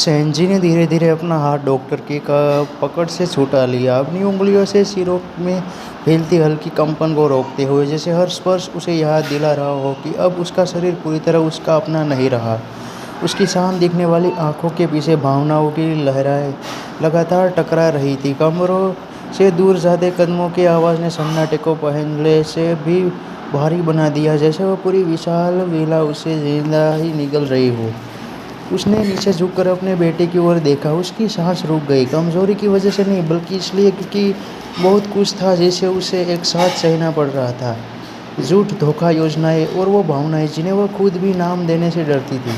सेंजी ने धीरे धीरे अपना हाथ डॉक्टर की पकड़ से छुटा लिया, अपनी उंगलियों से सिरों में फैलती हल्की कंपन को रोकते हुए, जैसे हर स्पर्श उसे याद दिला रहा हो कि अब उसका शरीर पूरी तरह उसका अपना नहीं रहा। उसकी शांत दिखने वाली आंखों के पीछे भावनाओं की लहरें लगातार टकरा रही थी। कमरों से दूर जाते कदमों की आवाज़ ने सन्नाटे को पहले से भी भारी बना दिया, जैसे वह पूरी विशाल विला उसे जिंदा ही निगल रही हो। उसने नीचे झुककर अपने बेटे की ओर देखा। उसकी सांस रुक गई, कमजोरी की वजह से नहीं बल्कि इसलिए क्योंकि बहुत कुछ था जिसे उसे एक साथ सहना पड़ रहा था। झूठ, धोखा, योजनाएं और वो भावनाएं जिन्हें वह खुद भी नाम देने से डरती थी।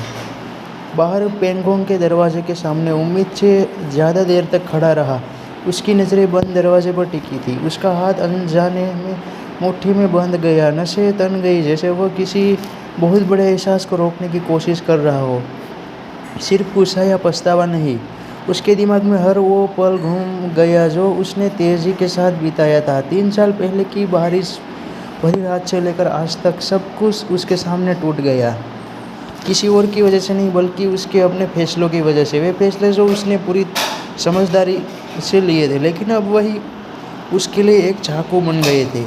बाहर पेंगोंग के दरवाजे के सामने उम्मीद से ज़्यादा देर तक खड़ा रहा। उसकी नज़रें बंद दरवाजे पर टिकी थी। उसका हाथ अनजाने में मुट्ठी में बंध गया, नसें तन गई, जैसे वह किसी बहुत बड़े एहसास को रोकने की कोशिश कर रहा हो। सिर्फ गुस्सा या पछतावा नहीं, उसके दिमाग में हर वो पल घूम गया जो उसने तेजी के साथ बिताया था। 3 साल पहले की बारिश भरी रात से लेकर आज तक सब कुछ उसके सामने टूट गया। किसी और की वजह से नहीं बल्कि उसके अपने फैसलों की वजह से। वे फैसले जो उसने पूरी समझदारी से लिए थे, लेकिन अब वही उसके लिए एक चाकू बन गए थे।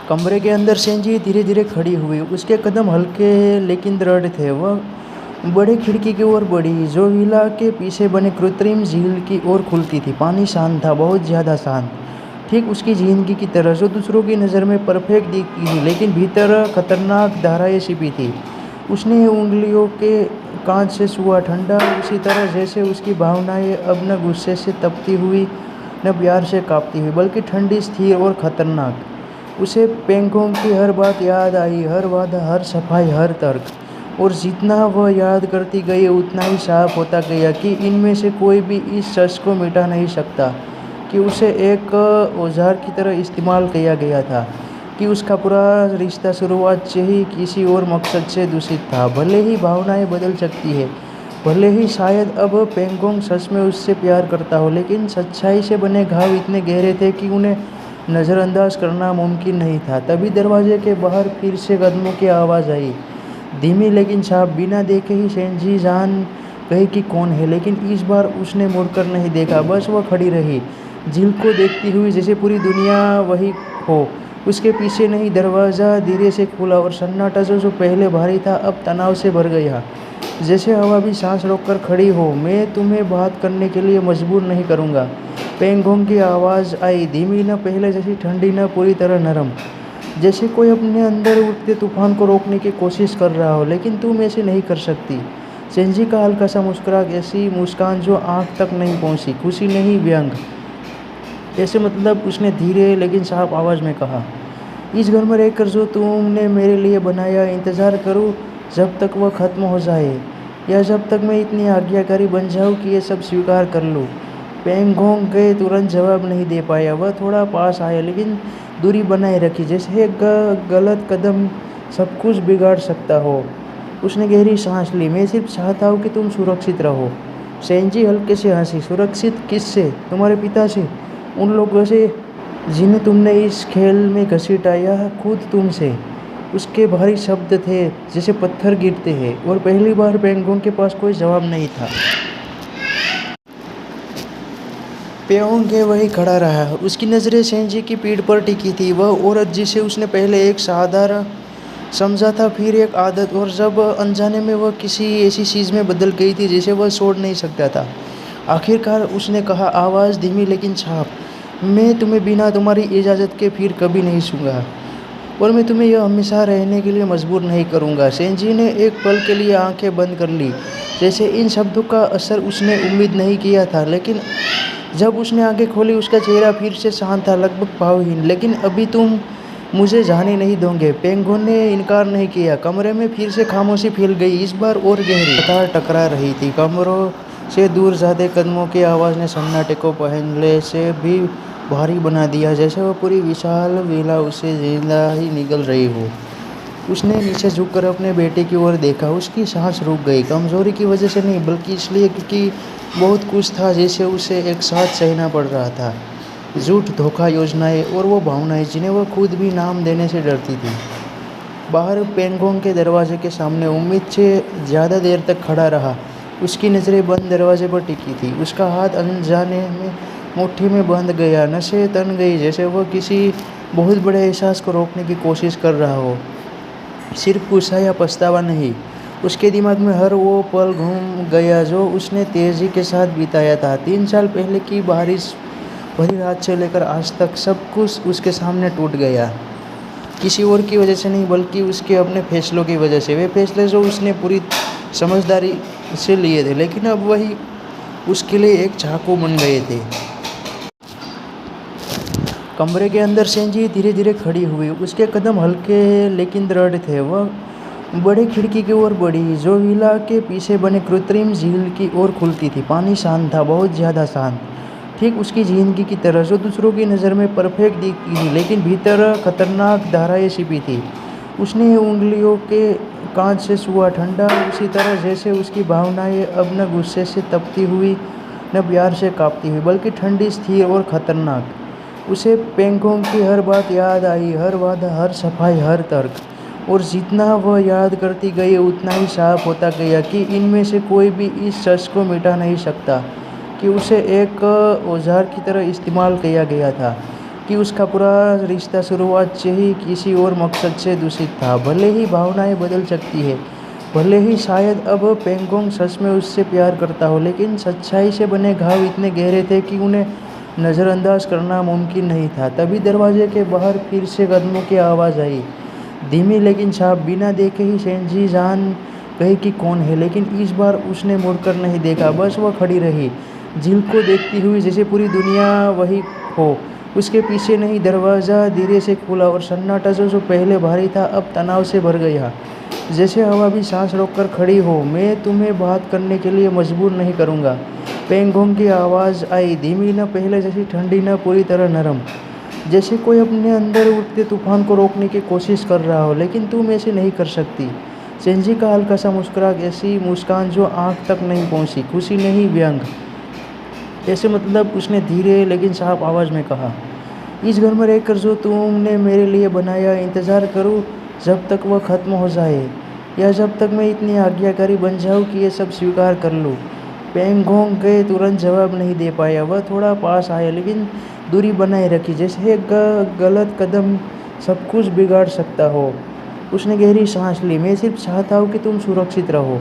कमरे के अंदर सेंजी धीरे धीरे खड़ी हुई। उसके कदम हल्के लेकिन दृढ़ थे। वह बड़ी खिड़की की ओर बढ़ी जो विला के पीछे बने कृत्रिम झील की ओर खुलती थी। पानी शांत था, बहुत ज़्यादा शांत, ठीक उसकी जिंदगी की तरह जो दूसरों की नज़र में परफेक्ट दिखती थी, लेकिन भीतर खतरनाक धाराएं छिपी थी। उसने उंगलियों के कांच से छुआ, ठंडा उसी तरह जैसे उसकी भावनाएं अब न गुस्से से तपती हुई न प्यार से कांपती हुई, बल्कि ठंडी, स्थिर और खतरनाक। उसे पेंगोंग की हर बात याद आई, हर वादा, हर सफाई, हर तर्क। और जितना वह याद करती गई उतना ही साफ होता गया कि इनमें से कोई भी इस सच को मिटा नहीं सकता कि उसे एक औजार की तरह इस्तेमाल किया गया था, कि उसका पूरा रिश्ता शुरुआत से ही किसी और मकसद से दूषित था। भले ही भावनाएं बदल सकती है, भले ही शायद अब पेंगोंग सच में उससे प्यार करता हो, लेकिन सच्चाई से बने घाव इतने गहरे थे कि उन्हें नज़रअंदाज करना मुमकिन नहीं था। तभी दरवाजे के बाहर फिर से कदमों की आवाज़ आई, धीमी लेकिन साफ। बिना देखे ही सेंजी जान गई कि कौन है, लेकिन इस बार उसने मुड़कर नहीं देखा, बस वह खड़ी रही, झील को देखती हुई, जैसे पूरी दुनिया वही हो उसके पीछे नहीं। दरवाज़ा धीरे से खुला और सन्नाटा जो पहले भारी था अब तनाव से भर गया, जैसे हवा भी सांस रोककर खड़ी हो। मैं तुम्हें बात करने के लिए मजबूर नहीं करूँगा, पेंगोंग की आवाज़ आई, धीमी, न पहले जैसी ठंडी, न पूरी तरह नरम, जैसे कोई अपने अंदर उठते तूफान को रोकने की कोशिश कर रहा हो। लेकिन तुम ऐसे नहीं कर सकती। सेंजी का हल्का सा मुस्कुराहट, ऐसी मुस्कान जो आँख तक नहीं पहुँची, खुशी नहीं, व्यंग। ऐसे मतलब उसने धीरे लेकिन साफ आवाज़ में कहा, इस घर में रहकर जो तुमने मेरे लिए बनाया, इंतज़ार करूँ जब तक वह ख़त्म हो जाए, या जब तक मैं इतनी आज्ञाकारी बन जाऊँ कि ये सब स्वीकार कर लूँ। पेंगोंग के तुरंत जवाब नहीं दे पाया। वह थोड़ा पास आया, लेकिन दूरी बनाए रखी, जैसे एक गलत कदम सब कुछ बिगाड़ सकता हो। उसने गहरी सांस ली। मैं सिर्फ चाहता हूँ कि तुम सुरक्षित रहो। सेंजी हल्के से हंसी। सुरक्षित किससे? तुम्हारे पिता से, उन लोगों से जिन्हें तुमने इस खेल में घसीटा, या खुद तुमसे? उसके भारी शब्द थे जैसे पत्थर गिरते हैं, और पहली बार पेंगोंग के पास कोई जवाब नहीं था। पेंगोंग वही खड़ा रहा, उसकी नज़रें सेंजी की पीठ पर टिकी थी। वह औरत जिसे उसने पहले एक साधारण समझा था, फिर एक आदत, और जब अनजाने में वह किसी ऐसी चीज़ में बदल गई थी जिसे वह छोड़ नहीं सकता था। आखिरकार उसने कहा, आवाज़ धीमी लेकिन साफ, मैं तुम्हें बिना तुम्हारी इजाज़त के फिर कभी नहीं छूंगा, और मैं तुम्हें यह हमेशा रहने के लिए मजबूर नहीं करूँगा। सेंजी ने एक पल के लिए आंखें बंद कर ली, जैसे इन शब्दों का असर उसने उम्मीद नहीं किया था। लेकिन जब उसने आंखें खोली, उसका चेहरा फिर से शांत था, लगभग भावहीन। लेकिन अभी तुम मुझे जाने नहीं दोगे? पेंगोंग ने इनकार नहीं किया। कमरे में फिर से खामोशी फैल गई, इस बार और गहरी। कतार टकरा रही थी। कमरों से दूर जाते कदमों की आवाज़ ने सन्नाटे को पहले से भी भारी बना दिया, जैसे वह पूरी विशाल विला उसे जिंदा ही निगल रही हो। उसने नीचे झुककर अपने बेटे की ओर देखा। उसकी सांस रुक गई, कमजोरी की वजह से नहीं बल्कि इसलिए क्योंकि बहुत कुछ था जिसे उसे एक साथ सहना पड़ रहा था। झूठ, धोखा, योजनाएं और वो भावनाएं जिन्हें वह खुद भी नाम देने से डरती थी। बाहर पेंगोंग के दरवाजे के सामने उम्मीद से ज़्यादा देर तक खड़ा रहा। उसकी नज़रें बंद दरवाजे पर टिकी थी। उसका हाथ अनजाने में मुट्ठी में बंध गया। नसें तन गई जैसे वह किसी बहुत बड़े एहसास को रोकने की कोशिश कर रहा हो। सिर्फ गुस्सा या पछतावा नहीं, उसके दिमाग में हर वो पल घूम गया जो उसने तेजी के साथ बिताया था। 3 साल पहले की बारिश भरी रात से लेकर आज तक सब कुछ उसके सामने टूट गया। किसी और की वजह से नहीं, बल्कि उसके अपने फैसलों की वजह से। वे फैसले जो उसने पूरी समझदारी से लिए थे, लेकिन अब वही उसके लिए एक चाकू बन गए थे। कमरे के अंदर सेंजी धीरे धीरे खड़ी हुई। उसके कदम हल्के लेकिन दृढ़ थे। वह बड़ी खिड़की की ओर बढ़ी जो विला के पीछे बने कृत्रिम झील की ओर खुलती थी। पानी शांत था, बहुत ज़्यादा शांत, ठीक उसकी जिंदगी की तरह, जो दूसरों की नज़र में परफेक्ट दिखती थी, लेकिन भीतर खतरनाक धाराएं छिपी थी। उसने उंगलियों के कांच से छुआ, ठंडा उसी तरह जैसे उसकी भावनाएं अब न गुस्से से तपती हुई न प्यार से कांपती हुई, बल्कि ठंडी, स्थिर और खतरनाक। उसे पेंगोंग की हर बात याद आई, हर वादा, हर सफाई, हर तर्क। और जितना वह याद करती गई उतना ही साफ होता गया कि इनमें से कोई भी इस सच को मिटा नहीं सकता कि उसे एक औजार की तरह इस्तेमाल किया गया था, कि उसका पूरा रिश्ता शुरुआत से ही किसी और मकसद से दूषित था। भले ही भावनाएं बदल सकती है, भले ही शायद अब पेंगोंग सच में उससे प्यार करता हो, लेकिन सच्चाई से बने घाव इतने गहरे थे कि उन्हें नज़रअंदाज करना मुमकिन नहीं था। तभी दरवाजे के बाहर फिर से कदमों की आवाज़ आई, धीमी लेकिन साफ। बिना देखे ही सेंजी जान गई कि कौन है, लेकिन इस बार उसने मुड़कर नहीं देखा। बस वह खड़ी रही, झील को देखती हुई, जैसे पूरी दुनिया वही हो उसके पीछे नहीं। दरवाज़ा धीरे से खुला और सन्नाटा जो पहले भारी था अब तनाव से भर गया, जैसे हवा भी सांस रोककर खड़ी हो। मैं तुम्हें बात करने के लिए मजबूर नहीं करूँगा, पेंगोंग की आवाज़ आई, धीमी, न पहले जैसी ठंडी, न पूरी तरह नरम, जैसे कोई अपने अंदर उठते तूफान को रोकने की कोशिश कर रहा हो। लेकिन तुम ऐसे नहीं कर सकती। सेंजी का हल्का सा मुस्कुराहट, ऐसी मुस्कान जो आँख तक नहीं पहुँची, खुशी नहीं, व्यंग। ऐसे मतलब उसने धीरे लेकिन साफ आवाज़ में कहा, इस घर में रहकर जो तुमने मेरे लिए बनाया, इंतज़ार करूँ जब तक वह ख़त्म हो जाए, या जब तक मैं इतनी आज्ञाकारी बन जाऊँ कि ये सब स्वीकार कर लूँ। पेंगोंग के तुरंत जवाब नहीं दे पाया। वह थोड़ा पास आया, लेकिन दूरी बनाए रखी, जैसे एक गलत कदम सब कुछ बिगाड़ सकता हो। उसने गहरी सांस ली। मैं सिर्फ चाहता हूँ कि तुम सुरक्षित रहो।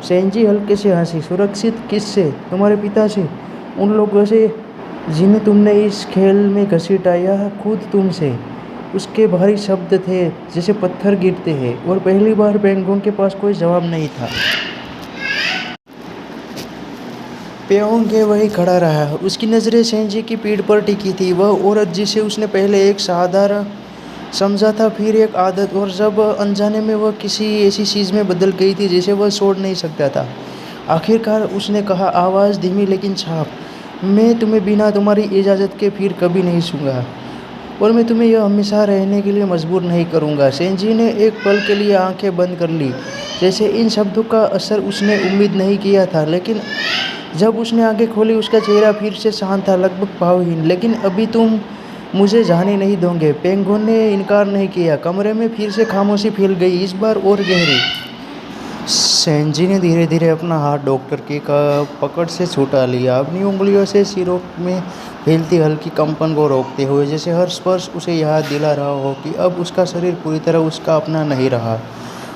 सेंजी हल्के से हंसी। सुरक्षित किससे? तुम्हारे पिता से, उन लोगों से जिन्हें तुमने इस खेल में घसीटाया, खुद तुमसे। उसके भारी शब्द थे जैसे पत्थर गिरते हैं, और पहली बार पेंगोंग के पास कोई जवाब नहीं था। पेंगोंग वहीं खड़ा रहा, उसकी नज़रें सेंजी की पीठ पर टिकी थी। वह औरत जिसे उसने पहले एक साधारण समझा था, फिर एक आदत, और जब अनजाने में वह किसी ऐसी चीज़ में बदल गई थी जिसे वह छोड़ नहीं सकता था। आखिरकार उसने कहा, आवाज़ धीमी लेकिन साफ, मैं तुम्हें बिना तुम्हारी इजाज़त के फिर कभी नहीं छूंगा, और मैं तुम्हें यह हमेशा रहने के लिए मजबूर नहीं करूंगा। सेंजी ने एक पल के लिए आंखें बंद कर ली, जैसे इन शब्दों का असर उसने उम्मीद नहीं किया था। लेकिन जब उसने आंखें खोली, उसका चेहरा फिर से शांत था, लगभग भावहीन। लेकिन अभी तुम मुझे जाने नहीं दोगे? पेंगोंग ने इनकार नहीं किया। कमरे में फिर से खामोशी फैल गई, इस बार और गहरी। सेंजी ने धीरे धीरे अपना हाथ डॉक्टर की पकड़ से छुटा लिया, अपनी उंगलियों से सिरों में फैलती हल्की कंपन को रोकते हुए, जैसे हर स्पर्श उसे याद दिला रहा हो कि अब उसका शरीर पूरी तरह उसका अपना नहीं रहा।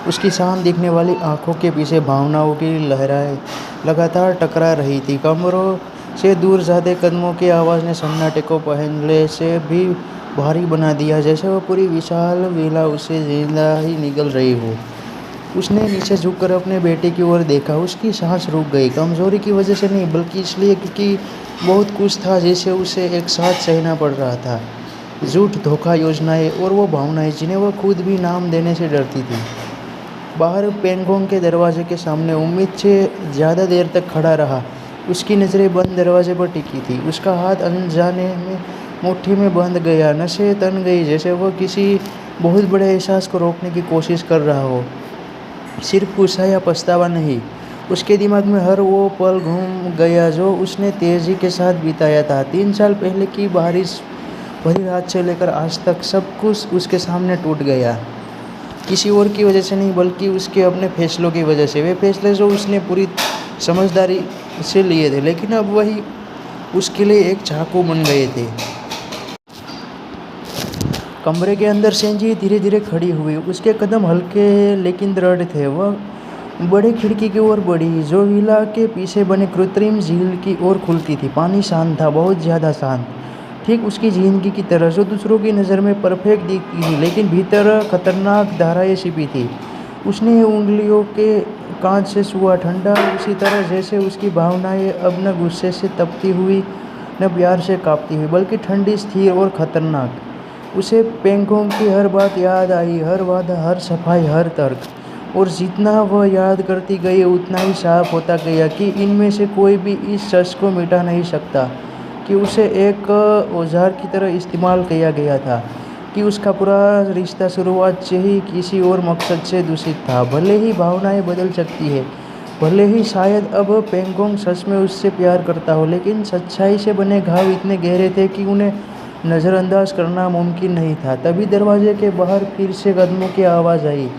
उसकी शांत दिखने वाली आंखों के पीछे भावनाओं की लहरें लगातार टकरा रही थी। कमरों से दूर जाते कदमों की आवाज़ ने सन्नाटे को पहले से भी भारी बना दिया, जैसे वह पूरी विशाल विला उसे जिंदा ही निगल रही हो। उसने नीचे झुककर अपने बेटे की ओर देखा। उसकी सांस रुक गई, कमजोरी की वजह से नहीं, बल्कि इसलिए क्योंकि बहुत कुछ था जिसे उसे एक साथ सहना पड़ रहा था। झूठ, धोखा, योजनाएं, और वो भावनाएं जिन्हें वह खुद भी नाम देने से डरती थी। बाहर पेंगोंग के दरवाजे के सामने उम्मीद से ज़्यादा देर तक खड़ा रहा। उसकी नज़रें बंद दरवाजे पर टिकी थी। उसका हाथ अनजाने में मुट्ठी में बंध गया। नसें तन गई जैसे वह किसी बहुत बड़े एहसास को रोकने की कोशिश कर रहा हो। सिर्फ गुस्सा या पछतावा नहीं, उसके दिमाग में हर वो पल घूम गया जो उसने तेजी के साथ बिताया था। 3 साल पहले की बारिश भरी रात से लेकर आज तक सब कुछ उसके सामने टूट गया। किसी और की वजह से नहीं बल्कि उसके अपने फैसलों की वजह से। वे फैसले जो उसने पूरी समझदारी से लिए थे, लेकिन अब वही उसके लिए एक चाकू बन गए थे। कमरे के अंदर सेंजी धीरे धीरे खड़ी हुई। उसके कदम हल्के लेकिन दृढ़ थे। वह बड़े खिड़की की ओर बढ़ी, जो विला के पीछे बने कृत्रिम झील की ओर खुलती थी। पानी शांत था, बहुत ज़्यादा शांत, ठीक उसकी जिंदगी की तरह, जो दूसरों की नज़र में परफेक्ट दिखती थी, लेकिन भीतर खतरनाक धाराएं छिपी थी। उसने उंगलियों के कांच से छुआ, ठंडा उसी तरह जैसे उसकी भावनाएं अब न गुस्से से तपती हुई, न प्यार से कांपती हुई, बल्कि ठंडी, स्थिर और खतरनाक। उसे पेंगोंग की हर बात याद आई, हर वादा, हर सफाई, हर तर्क। और जितना वह याद करती गई उतना ही साफ होता गया कि इनमें से कोई भी इस सच को मिटा नहीं सकता कि उसे एक औजार की तरह इस्तेमाल किया गया था, कि उसका पूरा रिश्ता शुरुआत से ही किसी और मकसद से दूषित था। भले ही भावनाएं बदल सकती है, भले ही शायद अब पेंगोंग सच में उससे प्यार करता हो, लेकिन सच्चाई से बने घाव इतने गहरे थे कि उन्हें नज़रअंदाज करना मुमकिन नहीं था। तभी दरवाजे के बाहर फिर से कदमों की आवाज़ आई,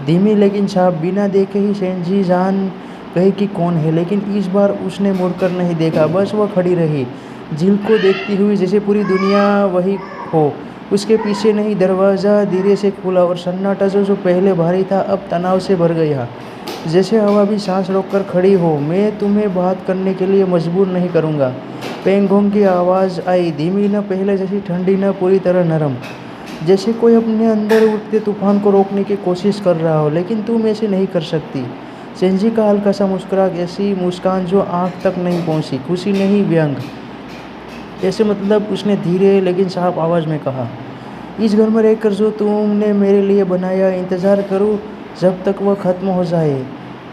धीमी लेकिन साफ। बिना देखे ही सेंजी जान गई कि कौन है, लेकिन इस बार उसने मुड़कर नहीं देखा, बस वह खड़ी रही, झील को देखती हुई, जैसे पूरी दुनिया वही हो। उसके पीछे नहीं। दरवाज़ा धीरे से खुला और सन्नाटा जो पहले भारी था अब तनाव से भर गया, जैसे हवा भी सांस रोककर खड़ी हो। मैं तुम्हें बात करने के लिए मजबूर नहीं करूँगा, पेंगोंग की आवाज़ आई, धीमी, न पहले जैसी ठंडी, न पूरी तरह नरम, जैसे कोई अपने अंदर उठते तूफान को रोकने की कोशिश कर रहा हो, लेकिन तुम ऐसे नहीं कर सकती। सेंजी का हल्का सा मुस्कुराहट, ऐसी मुस्कान जो आँख तक नहीं पहुँची, खुशी नहीं, व्यंग। ऐसे मतलब उसने धीरे लेकिन साफ आवाज़ में कहा, इस घर में रहकर जो तुमने मेरे लिए बनाया, इंतज़ार करूँ जब तक वह ख़त्म हो जाए,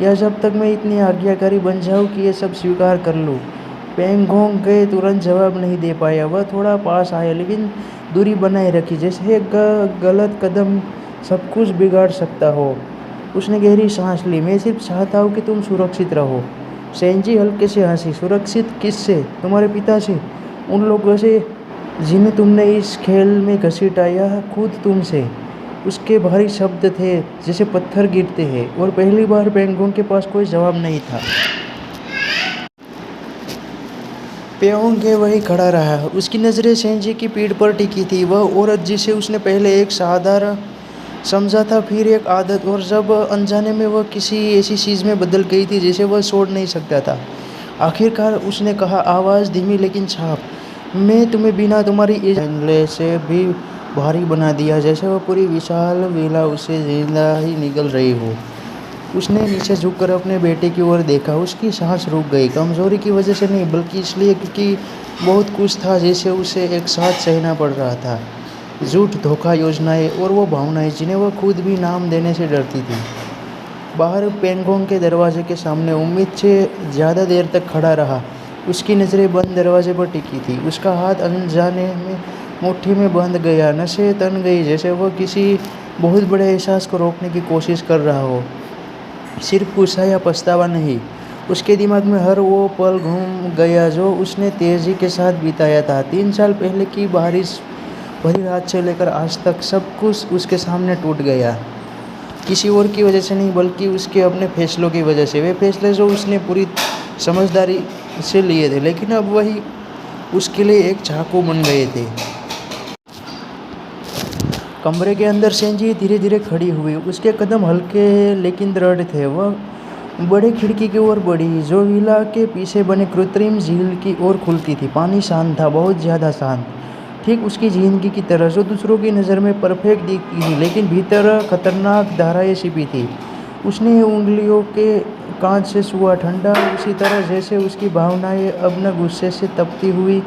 या जब तक मैं इतनी आज्ञाकारी बन जाऊँ कि ये सब स्वीकार कर लूँ। पेंगोंग के तुरंत जवाब नहीं दे पाया। वह थोड़ा पास आया, लेकिन दूरी बनाए रखी, जैसे एक गलत कदम सब कुछ बिगाड़ सकता हो। उसने गहरी सांस ली, मैं सिर्फ चाहता हूँ कि तुम सुरक्षित रहो। सेंजी हल्के से हंसी, सुरक्षित किससे? तुम्हारे पिता से, उन लोगों से जिन्हें तुमने इस खेल में घसीटा, खुद तुमसे। उसके भारी शब्द थे जैसे पत्थर गिरते हैं, और पहली बार पेंगोंग के पास कोई जवाब नहीं था। पेंगोंग वही खड़ा रहा, उसकी नज़रें सेंजी की पीठ पर टिकी थी। वह औरत जिसे उसने पहले एक साधारण समझा था, फिर एक आदत, और जब अनजाने में वह किसी ऐसी चीज़ में बदल गई थी जिसे वह छोड़ नहीं सकता था। आखिरकार उसने कहा, आवाज़ धीमी लेकिन साफ, मैं तुम्हें बिना तुम्हारी इजाज़त से भी भारी बना दिया, जैसे वह पूरी विशाल विला उसे जिंदा ही निगल रही हो। उसने नीचे झुककर अपने बेटे की ओर देखा। उसकी सांस रुक गई, कमजोरी की वजह से नहीं, बल्कि इसलिए क्योंकि बहुत कुछ था जिसे उसे एक साथ सहना पड़ रहा था। झूठ, धोखा, योजनाएं, और वो भावनाएं जिन्हें वह खुद भी नाम देने से डरती थी। बाहर पेंगोंग के दरवाजे के सामने उम्मीद से ज़्यादा देर तक खड़ा रहा। उसकी नज़रें बंद दरवाजे पर टिकी थी। उसका हाथ अनजाने में मुट्ठी में बंध गया, नसें तन गई, जैसे वह किसी बहुत बड़े एहसास को रोकने की कोशिश कर रहा हो। सिर्फ गुस्सा या पछतावा नहीं, उसके दिमाग में हर वो पल घूम गया जो उसने तेजी के साथ बिताया था। 3 साल पहले की बारिश भरी रात से लेकर आज तक सब कुछ उसके सामने टूट गया, किसी और की वजह से नहीं बल्कि उसके अपने फैसलों की वजह से। वे फैसले जो उसने पूरी समझदारी से लिए थे, लेकिन अब वही उसके लिए एक चाकू बन गए थे। कमरे के अंदर सेंजी धीरे धीरे खड़ी हुई। उसके कदम हल्के लेकिन दृढ़ थे। वह बड़े खिड़की की ओर बढ़ी, जो विला के पीछे बने कृत्रिम झील की ओर खुलती थी। पानी शांत था, बहुत ज़्यादा शांत, ठीक उसकी जिंदगी की तरह, जो दूसरों की नज़र में परफेक्ट दिखती थी, लेकिन भीतर खतरनाक धाराएं छिपी थी। उसने उंगलियों के कांच से छुआ, ठंडा उसी तरह जैसे उसकी भावनाएं अब न गुस्से से तपती हुई,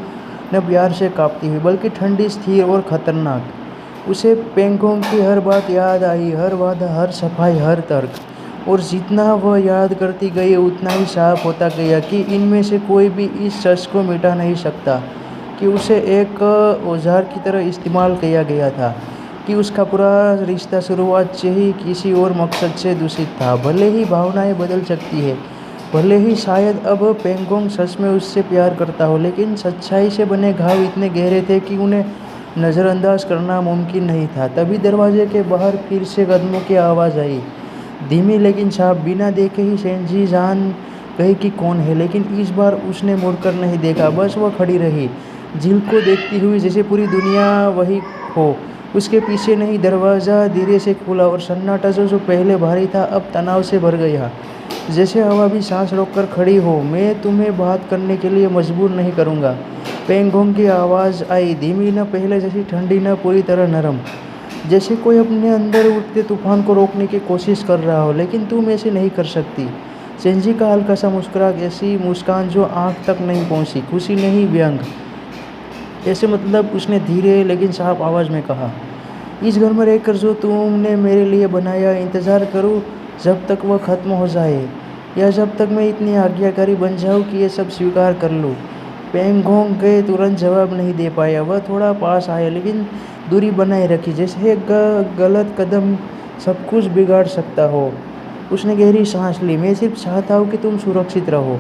न प्यार से कांपती हुई, बल्कि ठंडी, स्थिर और खतरनाक। उसे पेंगोंग की हर बात याद आई, हर वादा, हर सफाई, हर तर्क। और जितना वह याद करती गई उतना ही साफ होता गया कि इनमें से कोई भी इस सच को मिटा नहीं सकता कि उसे एक औजार की तरह इस्तेमाल किया गया था, कि उसका पूरा रिश्ता शुरुआत से ही किसी और मकसद से दूषित था। भले ही भावनाएं बदल सकती है, भले ही शायद अब पेंगोंग सच में उससे प्यार करता हो, लेकिन सच्चाई से बने घाव इतने गहरे थे कि उन्हें नज़रअंदाज करना मुमकिन नहीं था। तभी दरवाजे के बाहर फिर से कदमों की आवाज़ आई, धीमी लेकिन साफ। बिना देखे ही सेंजी जान गई कि कौन है, लेकिन इस बार उसने मुड़कर नहीं देखा, बस वह खड़ी रही, झील को देखती हुई, जैसे पूरी दुनिया वही हो। उसके पीछे नहीं। दरवाज़ा धीरे से खुला और सन्नाटा जो पहले भारी था अब तनाव से भर गया, जैसे हवा भी सांस रोककर खड़ी हो। मैं तुम्हें बात करने के लिए मजबूर नहीं करूँगा। पेंगोंग की आवाज़ आई, धीमी, न पहले जैसी ठंडी, न पूरी तरह नरम, जैसे कोई अपने अंदर उठते तूफान को रोकने की कोशिश कर रहा हो। लेकिन तुम ऐसे नहीं कर सकती। सेंजी का हल्का सा मुस्कुराहट, ऐसी मुस्कान जो आँख तक नहीं पहुँची, खुशी नहीं, व्यंग। ऐसे मतलब उसने धीरे लेकिन साफ आवाज़ में कहा, इस घर में रहकर जो तुमने मेरे लिए बनाया, इंतज़ार करूँ जब तक वह ख़त्म हो जाए, या जब तक मैं इतनी आज्ञाकारी बन जाऊँ कि ये सब स्वीकार कर लूँ। पेंगोंग के तुरंत जवाब नहीं दे पाया। वह थोड़ा पास आया, लेकिन दूरी बनाए रखी, जैसे एक गलत कदम सब कुछ बिगाड़ सकता हो। उसने गहरी सांस ली। मैं सिर्फ चाहता हूँ कि तुम सुरक्षित रहो।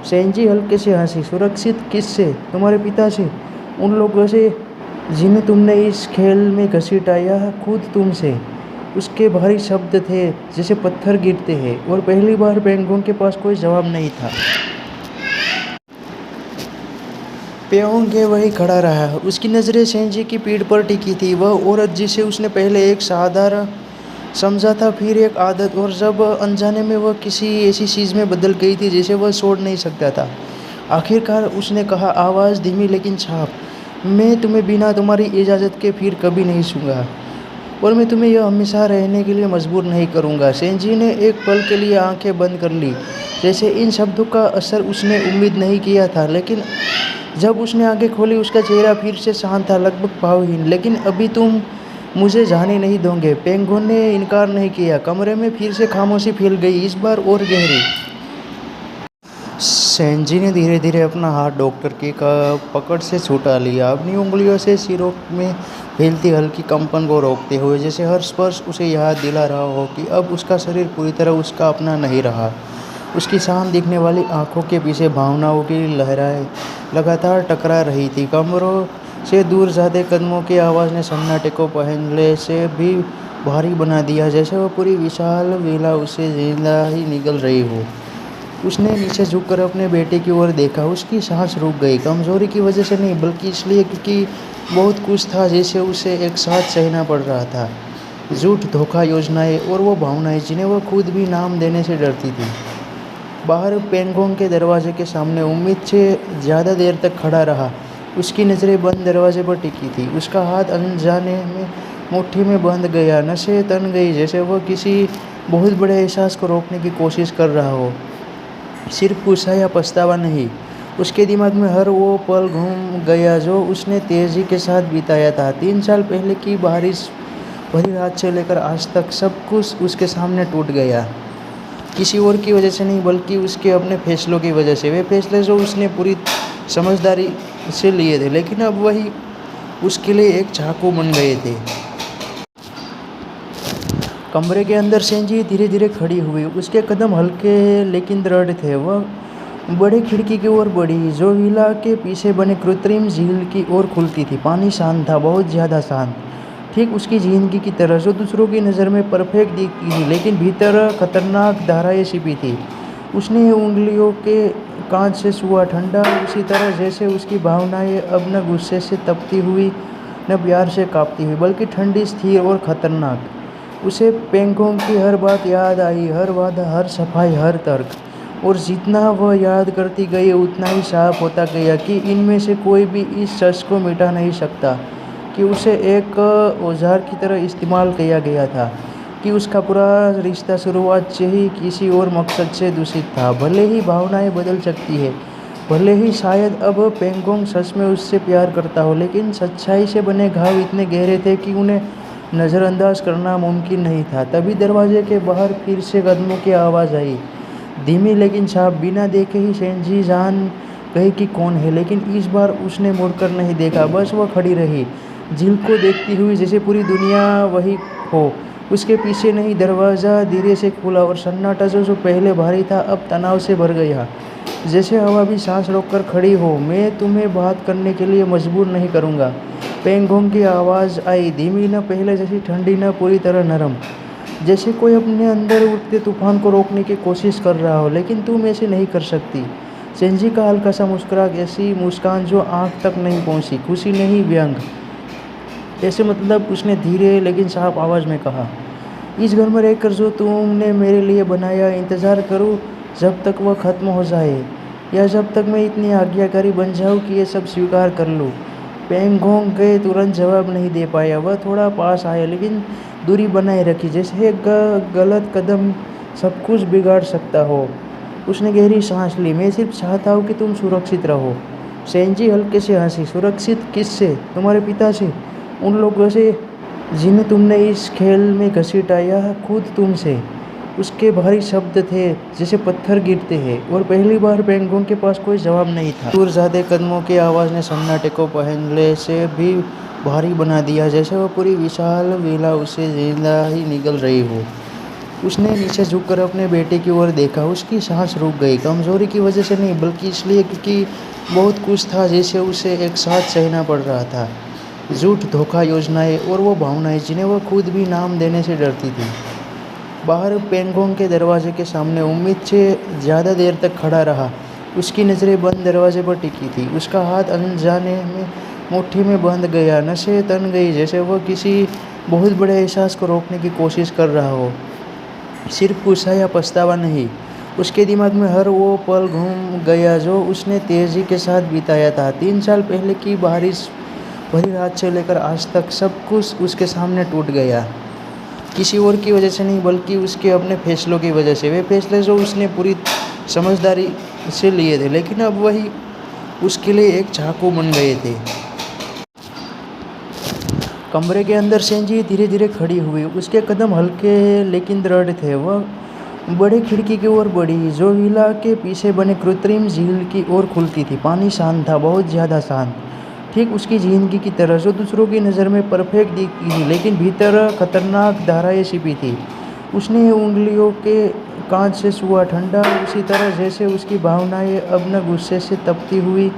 सेंजी हल्के से हंसी। सुरक्षित किससे? तुम्हारे पिता से, उन लोगों से जिन्हें तुमने इस खेल में घसीटाया, खुद तुमसे। उसके भारी शब्द थे जैसे पत्थर गिरते हैं, और पहली बार पेंगोंग के पास कोई जवाब नहीं था। पेंगोंग वही खड़ा रहा। उसकी नज़रें सेंजी की पीठ पर टिकी थी। वह औरत जिसे उसने पहले एक साधारण समझा था, फिर एक आदत, और जब अनजाने में वह किसी ऐसी चीज़ में बदल गई थी जिसे वह छोड़ नहीं सकता था। आखिरकार उसने कहा, आवाज़ धीमी लेकिन साफ, मैं तुम्हें बिना तुम्हारी इजाज़त के फिर कभी नहीं छूंगा, और मैं तुम्हें यह हमेशा रहने के लिए मजबूर नहीं करूँगा। सेंजी ने एक पल के लिए आंखें बंद कर ली, जैसे इन शब्दों का असर उसने उम्मीद नहीं किया था। लेकिन जब उसने आंखें खोली, उसका चेहरा फिर से शांत था, लगभग भावहीन। लेकिन अभी तुम मुझे जाने नहीं दोगे। पेंगोंग ने इनकार नहीं किया। कमरे में फिर से खामोशी फैल गई, इस बार और गहरी। सेंजी ने धीरे धीरे अपना हाथ डॉक्टर की पकड़ से छुटा लिया, अपनी उंगलियों से सिरों में फैलती हल्की कंपन को रोकते हुए, जैसे हर स्पर्श उसे याद दिला रहा हो कि अब उसका शरीर पूरी तरह उसका अपना नहीं रहा। उसकी शांत दिखने वाली आंखों के पीछे भावनाओं की लहरें लगातार टकरा रही थी। कमरों से दूर जाते कदमों की आवाज़ ने सन्नाटे को पहले से भी भारी बना दिया, जैसे वह पूरी विशाल विला उसे जिंदा ही निगल रही हो। उसने नीचे झुककर अपने बेटे की ओर देखा। उसकी सांस रुक गई, कमजोरी की वजह से नहीं, बल्कि इसलिए क्योंकि बहुत कुछ था जिसे उसे एक साथ सहना पड़ रहा था। झूठ, धोखा, योजनाएं, और वो भावनाएं जिन्हें वह खुद भी नाम देने से डरती थी। बाहर पेंगोंग के दरवाजे के सामने उम्मीद से ज़्यादा देर तक खड़ा रहा। उसकी नज़रें बंद दरवाजे पर टिकी थी। उसका हाथ अनजाने में मुट्ठी में बंध गया, नसें तन गई, जैसे वह किसी बहुत बड़े एहसास को रोकने की कोशिश कर रहा हो। सिर्फ गुस्सा या पछतावा नहीं, उसके दिमाग में हर वो पल घूम गया जो उसने तेजी के साथ बिताया था। 3 साल पहले की बारिश भरी रात से लेकर आज तक सब कुछ उसके सामने टूट गया। किसी और की वजह से नहीं, बल्कि उसके अपने फैसलों की वजह से। वे फैसले जो उसने पूरी समझदारी से लिए थे, लेकिन अब वही उसके लिए एक चाकू बन गए थे। कमरे के अंदर सेंजी धीरे धीरे खड़ी हुई। उसके कदम हल्के लेकिन दृढ़ थे। वह बड़े खिड़की की ओर बढ़ी, जो विला के पीछे बने कृत्रिम झील की ओर खुलती थी। पानी शांत था, बहुत ज़्यादा शांत, ठीक उसकी जिंदगी की तरह, जो दूसरों की नज़र में परफेक्ट दिखती थी, लेकिन भीतर खतरनाक धाराएं छिपी थी। उसने उंगलियों के कांच से छुआ, ठंडा उसी तरह जैसे उसकी भावनाएं अब न गुस्से से तपती हुई, न प्यार से कांपती हुई, बल्कि ठंडी, स्थिर और खतरनाक। उसे पेंगोंग की हर बात याद आई, हर वादा, हर सफाई, हर तर्क। और जितना वह याद करती गई, उतना ही साफ होता गया कि इनमें से कोई भी इस सच को मिटा नहीं सकता कि उसे एक औजार की तरह इस्तेमाल किया गया था, कि उसका पूरा रिश्ता शुरुआत से ही किसी और मकसद से दूषित था। भले ही भावनाएं बदल सकती है, भले ही शायद अब पेंगोंग सच में उससे प्यार करता हो, लेकिन सच्चाई से बने घाव इतने गहरे थे कि उन्हें नज़रअंदाज करना मुमकिन नहीं था। तभी दरवाजे के बाहर फिर से कदमों की आवाज़ आई, धीमी लेकिन साफ। बिना देखे ही सेंजी जान गई कि कौन है, लेकिन इस बार उसने मुड़कर नहीं देखा, बस वह खड़ी रही, झील को देखती हुई, जैसे पूरी दुनिया वही हो। उसके पीछे नहीं। दरवाज़ा धीरे से खुला और सन्नाटा जो पहले भारी था अब तनाव से भर गया, जैसे हवा भी सांस रोककर खड़ी हो। मैं तुम्हें बात करने के लिए मजबूर नहीं करूँगा। पेंगोंग की आवाज़ आई, धीमी, न पहले जैसी ठंडी, न पूरी तरह नरम, जैसे कोई अपने अंदर उठते तूफान को रोकने की कोशिश कर रहा हो, लेकिन तुम ऐसे नहीं कर सकती। सेंजी का हल्का सा मुस्कुराहट, ऐसी मुस्कान जो आँख तक नहीं पहुँची, खुशी नहीं, व्यंग। ऐसे मतलब उसने धीरे लेकिन साफ आवाज़ में कहा, इस घर में रहकर जो तुमने मेरे लिए बनाया, इंतज़ार करूँ जब तक वह ख़त्म हो जाए, या जब तक मैं इतनी आज्ञाकारी बन जाऊँ कि ये सब स्वीकार कर लूँ। पेंगोंग के तुरंत जवाब नहीं दे पाया। वह थोड़ा पास आया लेकिन दूरी बनाए रखी, जैसे एक गलत कदम सब कुछ बिगाड़ सकता हो। उसने गहरी सांस ली। मैं सिर्फ चाहता हूँ कि तुम सुरक्षित रहो। सेंजी हल्के से हंसी। सुरक्षित किससे? तुम्हारे पिता से, उन लोगों से जिन्हें तुमने इस खेल में घसीटाया, खुद तुमसे। उसके भारी शब्द थे जैसे पत्थर गिरते हैं, और पहली बार पेंगोंग के पास कोई जवाब नहीं था। दूर जाते कदमों की आवाज़ ने सन्नाटे को पहले से भी भारी बना दिया, जैसे वह पूरी विशाल विला उसे जिंदा ही निगल रही हो। उसने नीचे झुककर अपने बेटे की ओर देखा। उसकी सांस रुक गई, कमजोरी की वजह से नहीं, बल्कि इसलिए क्योंकि बहुत कुछ था जिसे उसे एक साथ सहना पड़ रहा था। झूठ, धोखा, योजनाएं और वो भावनाएं जिन्हें वह खुद भी नाम देने से डरती थी। बाहर पेंगोंग के दरवाजे के सामने उम्मीद से ज़्यादा देर तक खड़ा रहा। उसकी नज़रें बंद दरवाजे पर टिकी थी। उसका हाथ अनजाने में मुट्ठी में बंध गया। नसें तन गई, जैसे वह किसी बहुत बड़े एहसास को रोकने की कोशिश कर रहा हो। सिर्फ गुस्सा या पछतावा नहीं, उसके दिमाग में हर वो पल घूम गया जो उसने तेजी के साथ बिताया था। 3 साल पहले की बारिश भरी रात से लेकर आज तक सब कुछ उसके सामने टूट गया। किसी और की वजह से नहीं, बल्कि उसके अपने फैसलों की वजह से। वे फैसले जो उसने पूरी समझदारी से लिए थे, लेकिन अब वही उसके लिए एक चाकू बन गए थे। कमरे के अंदर सेंजी धीरे धीरे खड़ी हुई। उसके कदम हल्के लेकिन दृढ़ थे। वह बड़े खिड़की की ओर बढ़ी, जो विला के पीछे बने कृत्रिम झील की ओर खुलती थी। पानी शांत था, बहुत ज़्यादा शांत, ठीक उसकी जिंदगी की तरह, जो दूसरों की नज़र में परफेक्ट दिखती थी, लेकिन भीतर खतरनाक धाराएं छिपी थी। उसने उंगलियों के कांच से छुआ, ठंडा उसी तरह जैसे उसकी भावनाएं अब न गुस्से से तपती हुई,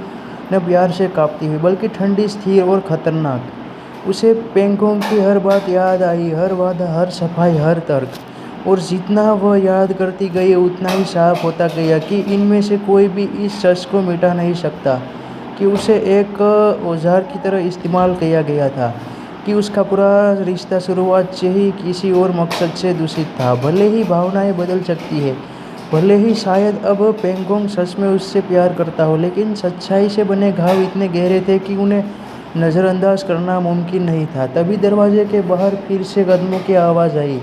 न प्यार से कांपती हुई, बल्कि ठंडी, स्थिर और खतरनाक। उसे पेंगोंग की हर बात याद आई, हर वादा, हर सफाई, हर तर्क। और जितना वह याद करती गई, उतना ही साफ होता गया कि इनमें से कोई भी इस सच को मिटा नहीं सकता कि उसे एक औजार की तरह इस्तेमाल किया गया था, कि उसका पूरा रिश्ता शुरुआत से ही किसी और मकसद से दूषित था। भले ही भावनाएं बदल सकती है, भले ही शायद अब पेंगोंग सच में उससे प्यार करता हो, लेकिन सच्चाई से बने घाव इतने गहरे थे कि उन्हें नज़रअंदाज करना मुमकिन नहीं था। तभी दरवाजे के बाहर फिर से कदमों की आवाज़ आई,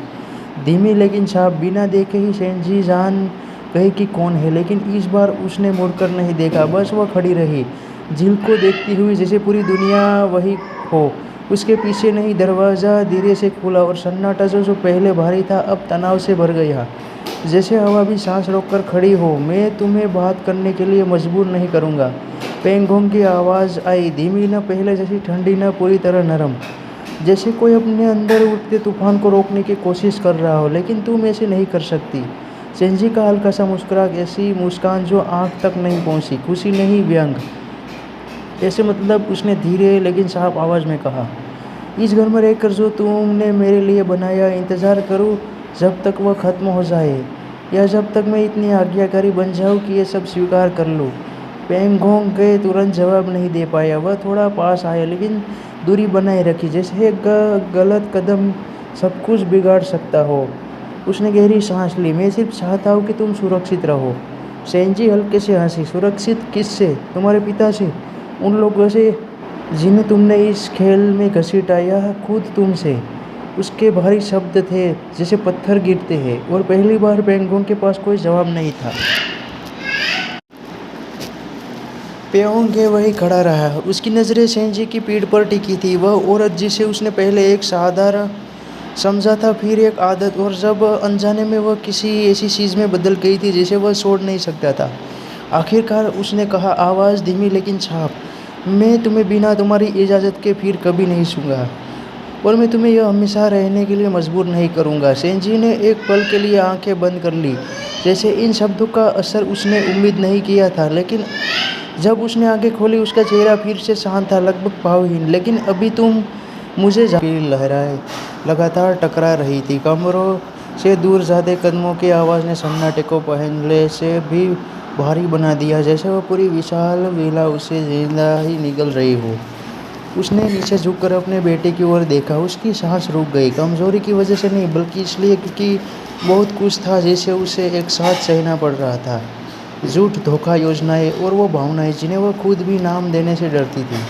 धीमी लेकिन साफ। बिना देखे ही सेंजी जान गई कि कौन है, लेकिन इस बार उसने मुड़कर नहीं देखा। बस वह खड़ी रही, झील को देखती हुई, जैसे पूरी दुनिया वही हो। उसके पीछे नहीं। दरवाज़ा धीरे से खुला, और सन्नाटा जो पहले भारी था अब तनाव से भर गया, जैसे हवा भी सांस रोककर खड़ी हो। मैं तुम्हें बात करने के लिए मजबूर नहीं करूँगा। पेंगोंग की आवाज़ आई, धीमी, न पहले जैसी ठंडी, न पूरी तरह नरम, जैसे कोई अपने अंदर उठते तूफान को रोकने की कोशिश कर रहा हो, लेकिन तुम ऐसे नहीं कर सकती। सेंजी का हल्का सा मुस्कुराहट, ऐसी मुस्कान जो आँख तक नहीं पहुँची, खुशी नहीं, व्यंग। ऐसे मतलब उसने धीरे लेकिन साफ आवाज़ में कहा, इस घर में रहकर जो तुमने मेरे लिए बनाया, इंतज़ार करूँ जब तक वह ख़त्म हो जाए, या जब तक मैं इतनी आज्ञाकारी बन जाऊँ कि ये सब स्वीकार कर लूँ। पेंगोंग के तुरंत जवाब नहीं दे पाया। वह थोड़ा पास आया लेकिन दूरी बनाए रखी, जैसे एक गलत कदम सब कुछ बिगाड़ सकता हो। उसने गहरी सांस ली। मैं सिर्फ चाहता हूँ कि तुम सुरक्षित रहो। सेंजी हल्के से हंसी। सुरक्षित किससे? तुम्हारे पिता से, उन लोगों से जिन्हें तुमने इस खेल में घसीटाया, खुद तुमसे। उसके भारी शब्द थे जैसे पत्थर गिरते हैं, और पहली बार पेंगोंग के पास कोई जवाब नहीं था। पेंगोंग वहीं खड़ा रहा। उसकी नज़रें सेंजी की पीठ पर टिकी थी। वह औरत जिसे उसने पहले एक साधारण समझा था, फिर एक आदत, और जब अनजाने में वह किसी ऐसी चीज़ में बदल गई थी जिसे वह छोड़ नहीं सकता था। आखिरकार उसने कहा, आवाज़ धीमी लेकिन साफ, मैं तुम्हें बिना तुम्हारी इजाज़त के फिर कभी नहीं छूँगा। और मैं तुम्हें यह हमेशा रहने के लिए मजबूर नहीं करूँगा। सेंजी ने एक पल के लिए आंखें बंद कर ली, जैसे इन शब्दों का असर उसने उम्मीद नहीं किया था। लेकिन जब उसने आंखें खोली, उसका चेहरा फिर से शांत था, लगभग भावहीन। लेकिन अभी तुम मुझे लहराए लगातार टकरा रही थी। कमरों से दूर जाते कदमों की आवाज़ ने सन्नाटे को पहले से भी भारी बना दिया, जैसे वह पूरी विशाल विला उसे जिंदा ही निगल रही हो। उसने नीचे झुककर अपने बेटे की ओर देखा। उसकी सांस रुक गई, कमजोरी की वजह से नहीं, बल्कि इसलिए क्योंकि बहुत कुछ था जिसे उसे एक साथ सहना पड़ रहा था। झूठ, धोखा, योजनाएं और वो भावनाएं जिन्हें वह खुद भी नाम देने से डरती थी।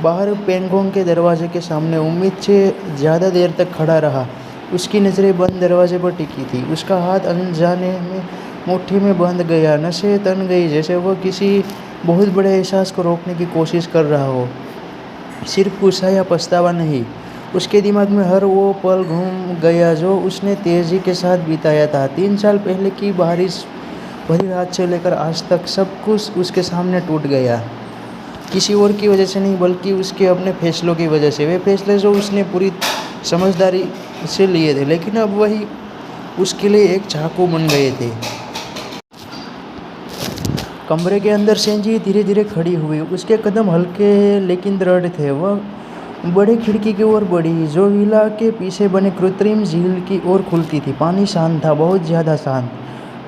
बाहर पेंगोंग के दरवाजे के सामने उम्मीद से ज़्यादा देर तक खड़ा रहा। उसकी नज़रें बंद दरवाजे पर टिकी थी। उसका हाथ अनजाने में मुट्ठी में बंध गया, नसें तन गई, जैसे वह किसी बहुत बड़े एहसास को रोकने की कोशिश कर रहा हो। सिर्फ गुस्सा या पछतावा नहीं, उसके दिमाग में हर वो पल घूम गया जो उसने तेजी के साथ बिताया था। 3 साल पहले की बारिश भरी रात से लेकर आज तक सब कुछ उसके सामने टूट गया। किसी और की वजह से नहीं, बल्कि उसके अपने फैसलों की वजह से। वे फैसले जो उसने पूरी समझदारी से लिए थे, लेकिन अब वही उसके लिए एक चाकू बन गए थे। कमरे के अंदर सेंजी धीरे धीरे खड़ी हुई। उसके कदम हल्के लेकिन दृढ़ थे। वह बड़े खिड़की की ओर बढ़ी, जो विला के पीछे बने कृत्रिम झील की ओर खुलती थी। पानी शांत था, बहुत ज़्यादा शांत,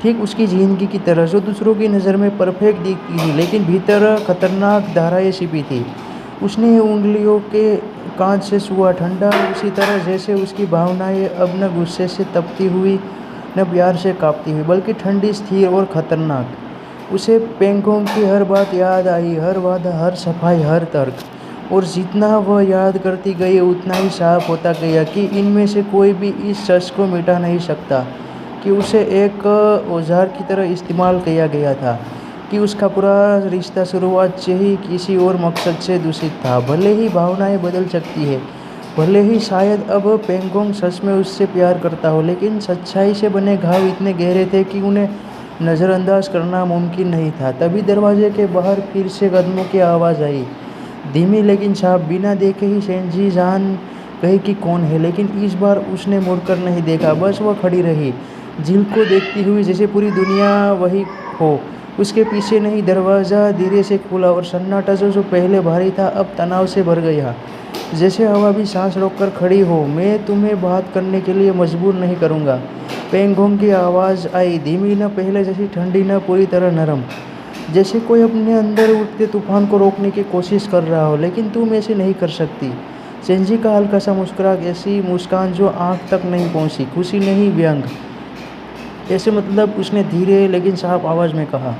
ठीक उसकी जिंदगी की तरह, जो दूसरों की नज़र में परफेक्ट दिखती थी, लेकिन भीतर खतरनाक धाराएं छिपी थी। उसने उंगलियों के कांच से छुआ, ठंडा उसी तरह जैसे उसकी भावनाएं अब न गुस्से से तपती हुई, न प्यार से कांपती हुई, बल्कि ठंडी, स्थिर और खतरनाक। उसे पेंगोंग की हर बात याद आई, हर वादा, हर सफाई, हर तर्क। और जितना वह याद करती गई, उतना ही साफ होता गया कि इनमें से कोई भी इस सच को मिटा नहीं सकता कि उसे एक औजार की तरह इस्तेमाल किया गया था, कि उसका पूरा रिश्ता शुरुआत से ही किसी और मकसद से दूषित था। भले ही भावनाएं बदल सकती है, भले ही शायद अब पेंगोंग सच में उससे प्यार करता हो, लेकिन सच्चाई से बने घाव इतने गहरे थे कि उन्हें नज़रअंदाज करना मुमकिन नहीं था। तभी दरवाजे के बाहर फिर से कदमों की आवाज़ आई, धीमी लेकिन साफ। बिना देखे ही सेंजी जान गई कि कौन है, लेकिन इस बार उसने मुड़कर नहीं देखा। बस वह खड़ी रही, झील को देखती हुई, जैसे पूरी दुनिया वही हो उसके पीछे नहीं। दरवाज़ा धीरे से खुला और सन्नाटा जो पहले भारी था अब तनाव से भर गया, जैसे हवा भी सांस रोककर खड़ी हो। मैं तुम्हें बात करने के लिए मजबूर नहीं करूँगा, पेंगोंग की आवाज़ आई, धीमी, न पहले जैसी ठंडी, न पूरी तरह नरम, जैसे कोई अपने अंदर उठते तूफान को रोकने की कोशिश कर रहा हो। लेकिन तुम ऐसे नहीं कर सकती। सेंजी का हल्का सा मुस्कुराहट, ऐसी मुस्कान जो आँख तक नहीं पहुँची, खुशी नहीं, व्यंग। ऐसे मतलब उसने धीरे लेकिन साफ आवाज़ में कहा,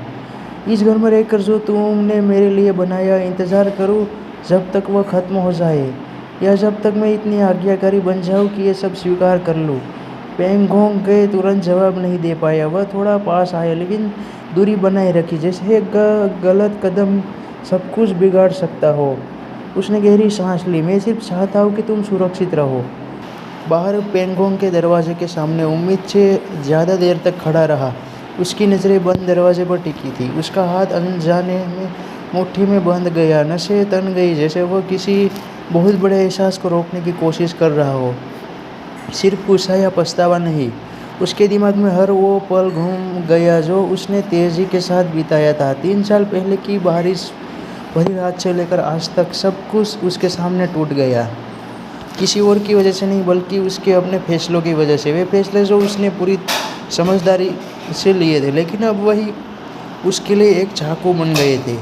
इस घर में रहकर जो तुमने मेरे लिए बनाया, इंतज़ार करूँ जब तक वह ख़त्म हो जाए, या जब तक मैं इतनी आज्ञाकारी बन जाऊँ कि ये सब स्वीकार कर लूँ। पेंगोंग के तुरंत जवाब नहीं दे पाया। वह थोड़ा पास आया, लेकिन दूरी बनाए रखी, जैसे एक गलत कदम सब कुछ बिगाड़ सकता हो। उसने गहरी सांस ली, मैं सिर्फ चाहता हूँ कि तुम सुरक्षित रहो। बाहर पेंगोंग के दरवाजे के सामने उम्मीद से ज़्यादा देर तक खड़ा रहा। उसकी नज़रें बंद दरवाजे पर टिकी थी। उसका हाथ अनजाने में मुट्ठी में बंध गया, नसें तन गई, जैसे वह किसी बहुत बड़े एहसास को रोकने की कोशिश कर रहा हो। सिर्फ गुस्सा या पछतावा नहीं, उसके दिमाग में हर वो पल घूम गया जो उसने तेजी के साथ बिताया था। 3 साल पहले की बारिश भरी रात से लेकर आज तक सब कुछ उसके सामने टूट गया। किसी और की वजह से नहीं, बल्कि उसके अपने फैसलों की वजह से। वे फैसले जो उसने पूरी समझदारी से लिए थे, लेकिन अब वही उसके लिए एक चाकू बन गए थे।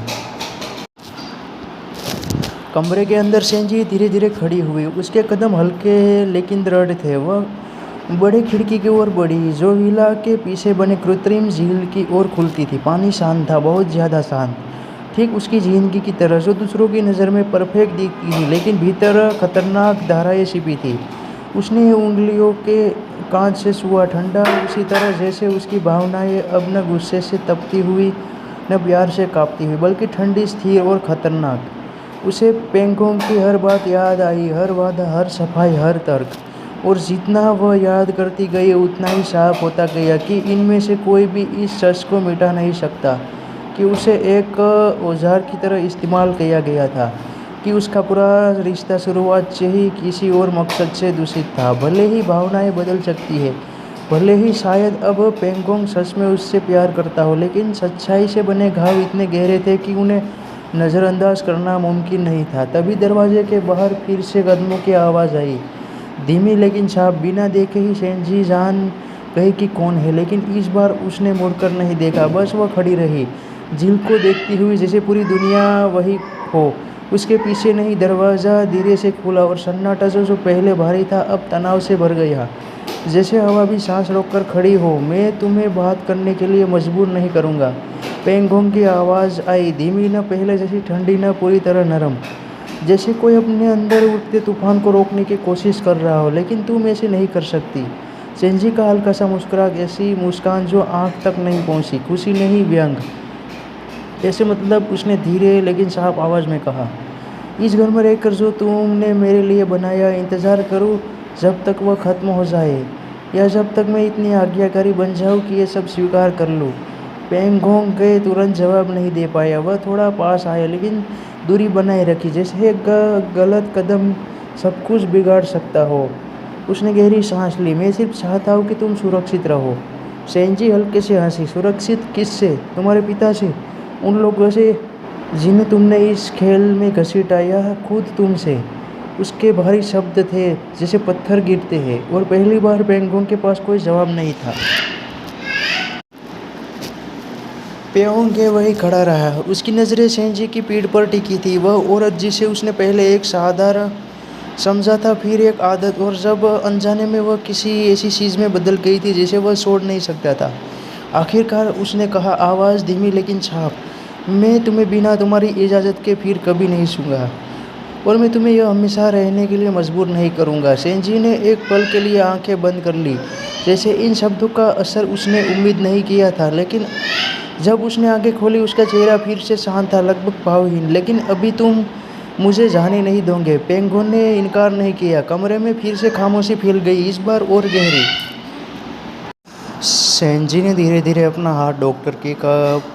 कमरे के अंदर सेंजी धीरे धीरे खड़ी हुई। उसके कदम हल्के लेकिन दृढ़ थे। वह बड़े खिड़की की ओर बढ़ी, जो विला के पीछे बने कृत्रिम झील की ओर खुलती थी। पानी शांत था, बहुत ज़्यादा शांत, ठीक उसकी जिंदगी की तरह, जो दूसरों की नज़र में परफेक्ट दिखती थी, लेकिन भीतर खतरनाक धाराएं छिपी थी। उसने उंगलियों के कांच से छुआ, ठंडा उसी तरह जैसे उसकी भावनाएं अब न गुस्से से तपती हुई, न प्यार से कांपती हुई, बल्कि ठंडी, स्थिर और खतरनाक। उसे पेंगोंग की हर बात याद आई, हर वादा, हर सफाई, हर तर्क। और जितना वह याद करती गई, उतना ही साफ होता गया कि इनमें से कोई भी इस सच को मिटा नहीं सकता कि उसे एक औजार की तरह इस्तेमाल किया गया था, कि उसका पूरा रिश्ता शुरुआत से ही किसी और मकसद से दूषित था। भले ही भावनाएं बदल सकती है, भले ही शायद अब पेंगोंग सच में उससे प्यार करता हो, लेकिन सच्चाई से बने घाव इतने गहरे थे कि उन्हें नज़रअंदाज करना मुमकिन नहीं था। तभी दरवाजे के बाहर फिर से कदमों की आवाज़ आई, धीमी लेकिन साफ। बिना देखे ही सेंजी जान गई कि कौन है, लेकिन इस बार उसने मुड़कर नहीं देखा, बस वह खड़ी रही, झील को देखती हुई, जैसे पूरी दुनिया वही हो। उसके पीछे नहीं। दरवाज़ा धीरे से खुला और सन्नाटा जो पहले भारी था अब तनाव से भर गया, जैसे हवा भी सांस रोककर खड़ी हो। मैं तुम्हें बात करने के लिए मजबूर नहीं करूँगा। पेंगोंग की आवाज़ आई, धीमी, न पहले जैसी ठंडी, न पूरी तरह नरम, जैसे कोई अपने अंदर उठते तूफान को रोकने की कोशिश कर रहा हो। लेकिन तुम ऐसे नहीं कर सकती। सेंजी का हल्का सा मुस्कुराहट, ऐसी मुस्कान जो आँख तक नहीं पहुँची, खुशी नहीं, व्यंग। ऐसे मतलब उसने धीरे लेकिन साफ आवाज़ में कहा, इस घर में रहकर जो तुमने मेरे लिए बनाया, इंतज़ार करूँ जब तक वह ख़त्म हो जाए, या जब तक मैं इतनी आज्ञाकारी बन जाऊँ कि ये सब स्वीकार कर लूँ। पेंगोंग के तुरंत जवाब नहीं दे पाया। वह थोड़ा पास आया, लेकिन दूरी बनाए रखी, जैसे एक गलत कदम सब कुछ बिगाड़ सकता हो। उसने गहरी सांस ली। मैं सिर्फ चाहता हूँ कि तुम सुरक्षित रहो। सेंजी हल्के से हंसी। सुरक्षित किससे? तुम्हारे पिता से, उन लोगों से जिन्हें तुमने इस खेल में घसीटा, या खुद तुमसे? उसके भारी शब्द थे जैसे पत्थर गिरते हैं, और पहली बार पेंगोंग के पास कोई जवाब नहीं था। पेंगोंग वही खड़ा रहा, उसकी नज़रें सेंजी की पीठ पर टिकी थी। वह औरत जिसे उसने पहले एक साधारण समझा था, फिर एक आदत, और जब अनजाने में वह किसी ऐसी चीज़ में बदल गई थी जिसे वह छोड़ नहीं सकता था। आखिरकार उसने कहा, आवाज़ धीमी लेकिन साफ, मैं तुम्हें बिना तुम्हारी इजाज़त के फिर कभी नहीं छूंगा, और मैं तुम्हें यह हमेशा रहने के लिए मजबूर नहीं करूंगा। सेंजी ने एक पल के लिए आंखें बंद कर ली, जैसे इन शब्दों का असर उसने उम्मीद नहीं किया था। लेकिन जब उसने आंखें खोली, उसका चेहरा फिर से शांत था, लगभग भावहीन। लेकिन अभी तुम मुझे जाने नहीं दोगे? पेंगोंग ने इनकार नहीं किया। कमरे में फिर से खामोशी फैल गई, इस बार और गहरी। सेंजी ने धीरे धीरे अपना हाथ डॉक्टर की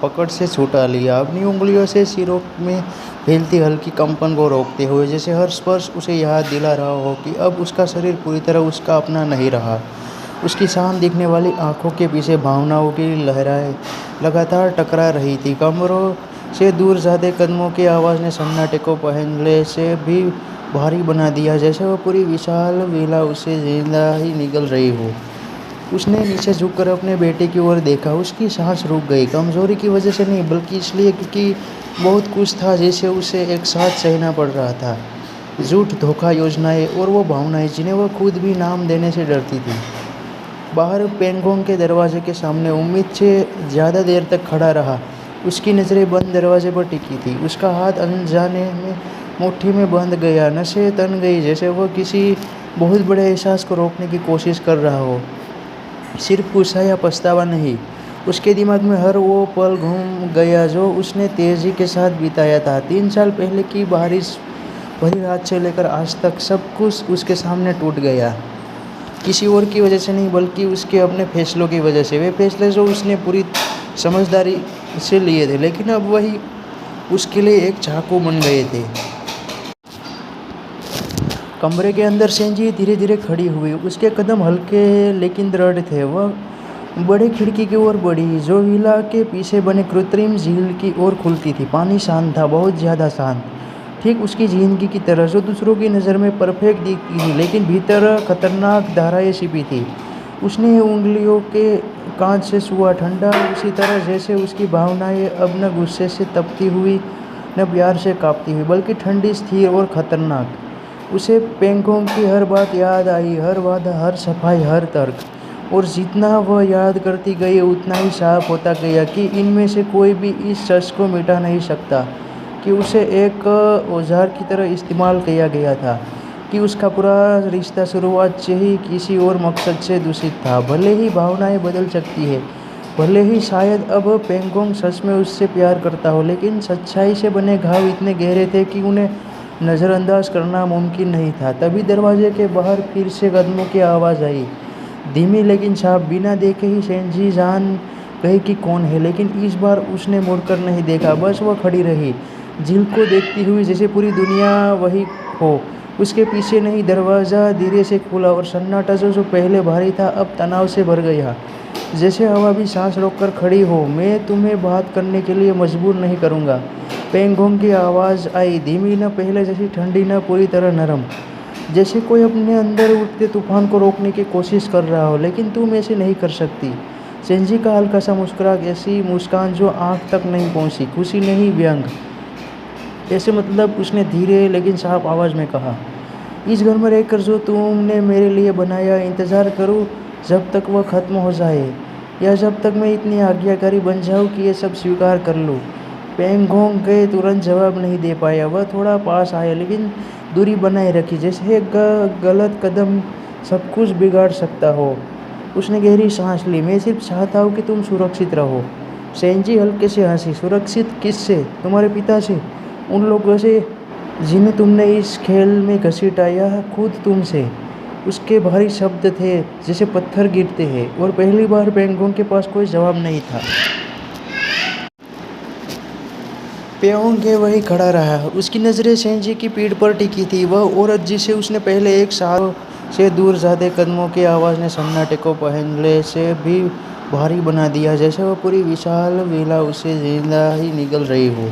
पकड़ से छुटा लिया, अपनी उंगलियों से सिरों में फैलती हल्की कंपन को रोकते हुए, जैसे हर स्पर्श उसे याद दिला रहा हो कि अब उसका शरीर पूरी तरह उसका अपना नहीं रहा। उसकी शांत दिखने वाली आंखों के पीछे भावनाओं की लहरें लगातार टकरा रही थी। कमरों से दूर जाते कदमों की आवाज़ ने सन्नाटे को पहले से भी भारी बना दिया, जैसे वह पूरी विशाल विला उसे जिंदा ही निगल रही हो। उसने नीचे झुककर अपने बेटे की ओर देखा। उसकी सांस रुक गई, कमजोरी की वजह से नहीं, बल्कि इसलिए क्योंकि बहुत कुछ था जिसे उसे एक साथ सहना पड़ रहा था। झूठ, धोखा, योजनाएं, और वो भावनाएं जिन्हें वह खुद भी नाम देने से डरती थी। बाहर पेंगोंग के दरवाजे के सामने उम्मीद से ज़्यादा देर तक खड़ा रहा, उसकी नज़रें बंद दरवाजे पर टिकी थी। उसका हाथ अनजाने में मुट्ठी में बंध गया, नसें तन गई, जैसे वह किसी बहुत बड़े एहसास को रोकने की कोशिश कर रहा हो। सिर्फ गुस्सा या पछतावा नहीं, उसके दिमाग में हर वो पल घूम गया जो उसने तेजी के साथ बिताया था। 3 साल पहले की बारिश भरी रात से लेकर आज तक सब कुछ उसके सामने टूट गया, किसी और की वजह से नहीं, बल्कि उसके अपने फैसलों की वजह से। वे फैसले जो उसने पूरी समझदारी से लिए थे, लेकिन अब वही उसके लिए एक चाकू बन गए थे। कमरे के अंदर सेंजी धीरे धीरे खड़ी हुई, उसके कदम हल्के लेकिन दृढ़ थे। वह बड़े खिड़की की ओर बढ़ी, जो विला के पीछे बने कृत्रिम झील की ओर खुलती थी। पानी शांत था, बहुत ज़्यादा शांत, ठीक उसकी जिंदगी की तरह, जो दूसरों की नज़र में परफेक्ट दिखती थी, लेकिन भीतर खतरनाक धाराएं छिपी थी। उसने उंगलियों के कांच से छुआ, ठंडा उसी तरह जैसे उसकी भावनाएं अब न गुस्से से तपती हुई, न प्यार से कांपती हुई, बल्कि ठंडी, स्थिर और खतरनाक। उसे पेंगोंग की हर बात याद आई, हर वादा, हर सफाई, हर तर्क, और जितना वह याद करती गई उतना ही साफ होता गया कि इनमें से कोई भी इस सच को मिटा नहीं सकता कि उसे एक औजार की तरह इस्तेमाल किया गया था, कि उसका पूरा रिश्ता शुरुआत से ही किसी और मकसद से दूषित था। भले ही भावनाएं बदल सकती है, भले ही शायद अब पेंगोंग सच में उससे प्यार करता हो, लेकिन सच्चाई से बने घाव इतने गहरे थे कि उन्हें नज़रअंदाज करना मुमकिन नहीं था। तभी दरवाजे के बाहर फिर से कदमों की आवाज़ आई, धीमी लेकिन साफ। बिना देखे ही सेंजी जान गई कि कौन है, लेकिन इस बार उसने मुड़कर नहीं देखा, बस वह खड़ी रही, झील को देखती हुई जैसे पूरी दुनिया वही हो। उसके पीछे नहीं, दरवाज़ा धीरे से खुला और सन्नाटा जो पहले भारी था अब तनाव से भर गया। जैसे हवा भी सांस रोककर खड़ी हो। मैं तुम्हें बात करने के लिए मजबूर नहीं करूँगा। पेंगोंग की आवाज़ आई, धीमी, न पहले जैसी ठंडी, न पूरी तरह नरम। जैसे कोई अपने अंदर उठते तूफान को रोकने की कोशिश कर रहा हो, लेकिन तुम ऐसे नहीं कर सकती। सेंजी का हल्का सा मुस्कुराहट, ऐसी मुस्कान जो आँख तक नहीं पहुँची, खुशी नहीं, व्यंग। ऐसे मतलब उसने धीरे लेकिन साफ आवाज़ में कहा, इस घर में रहकर जो तुमने मेरे लिए बनाया, इंतज़ार करूँ जब तक वह ख़त्म हो जाए, या जब तक मैं इतनी आज्ञाकारी बन जाऊँ कि ये सब स्वीकार कर लूँ। पेंगोंग के तुरंत जवाब नहीं दे पाया। वह थोड़ा पास आया लेकिन दूरी बनाए रखी, जैसे एक गलत कदम सब कुछ बिगाड़ सकता हो। उसने गहरी सांस ली। मैं सिर्फ चाहता हूँ कि तुम सुरक्षित रहो। सेंजी हल्के से हंसी। सुरक्षित किससे? तुम्हारे पिता से, उन लोगों से जिन्हें तुमने इस खेल में घसीटाया, खुद तुमसे। उसके भारी शब्द थे जैसे पत्थर गिरते हैं, और पहली बार पेंगोंग के पास कोई जवाब नहीं था। पेंगोंग वही खड़ा रहा। उसकी नज़रें सेंजी की पीठ पर टिकी थी। वह औरत जिसे उसने पहले एक साल से दूर जाते कदमों की आवाज़ ने सन्नाटे को पहले से भी भारी बना दिया, जैसे वह पूरी विशाल विला उसे जिंदा ही निगल रही हो।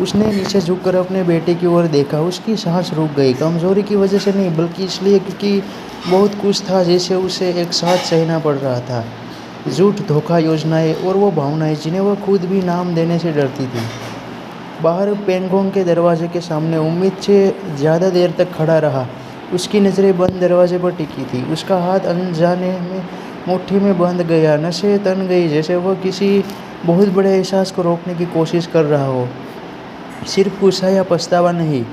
उसने नीचे झुककर अपने बेटे की ओर देखा। उसकी सांस रुक गई, कमजोरी की वजह से नहीं, बल्कि इसलिए क्योंकि बहुत कुछ था जिसे उसे एक साथ सहना पड़ रहा था। झूठ, धोखा, योजनाएं और वो भावनाएं जिन्हें वह खुद भी नाम देने से डरती थी। बाहर पेंगोंग के दरवाजे के सामने उम्मीद से ज़्यादा देर तक खड़ा रहा। उसकी नज़रें बंद दरवाजे पर टिकी थी। उसका हाथ अनजाने में मुट्ठी में बंध गया। नसें तन गई, जैसे वह किसी बहुत बड़े एहसास को रोकने की कोशिश कर रहा हो। सिर्फ गुस्सा या पछतावा नहीं,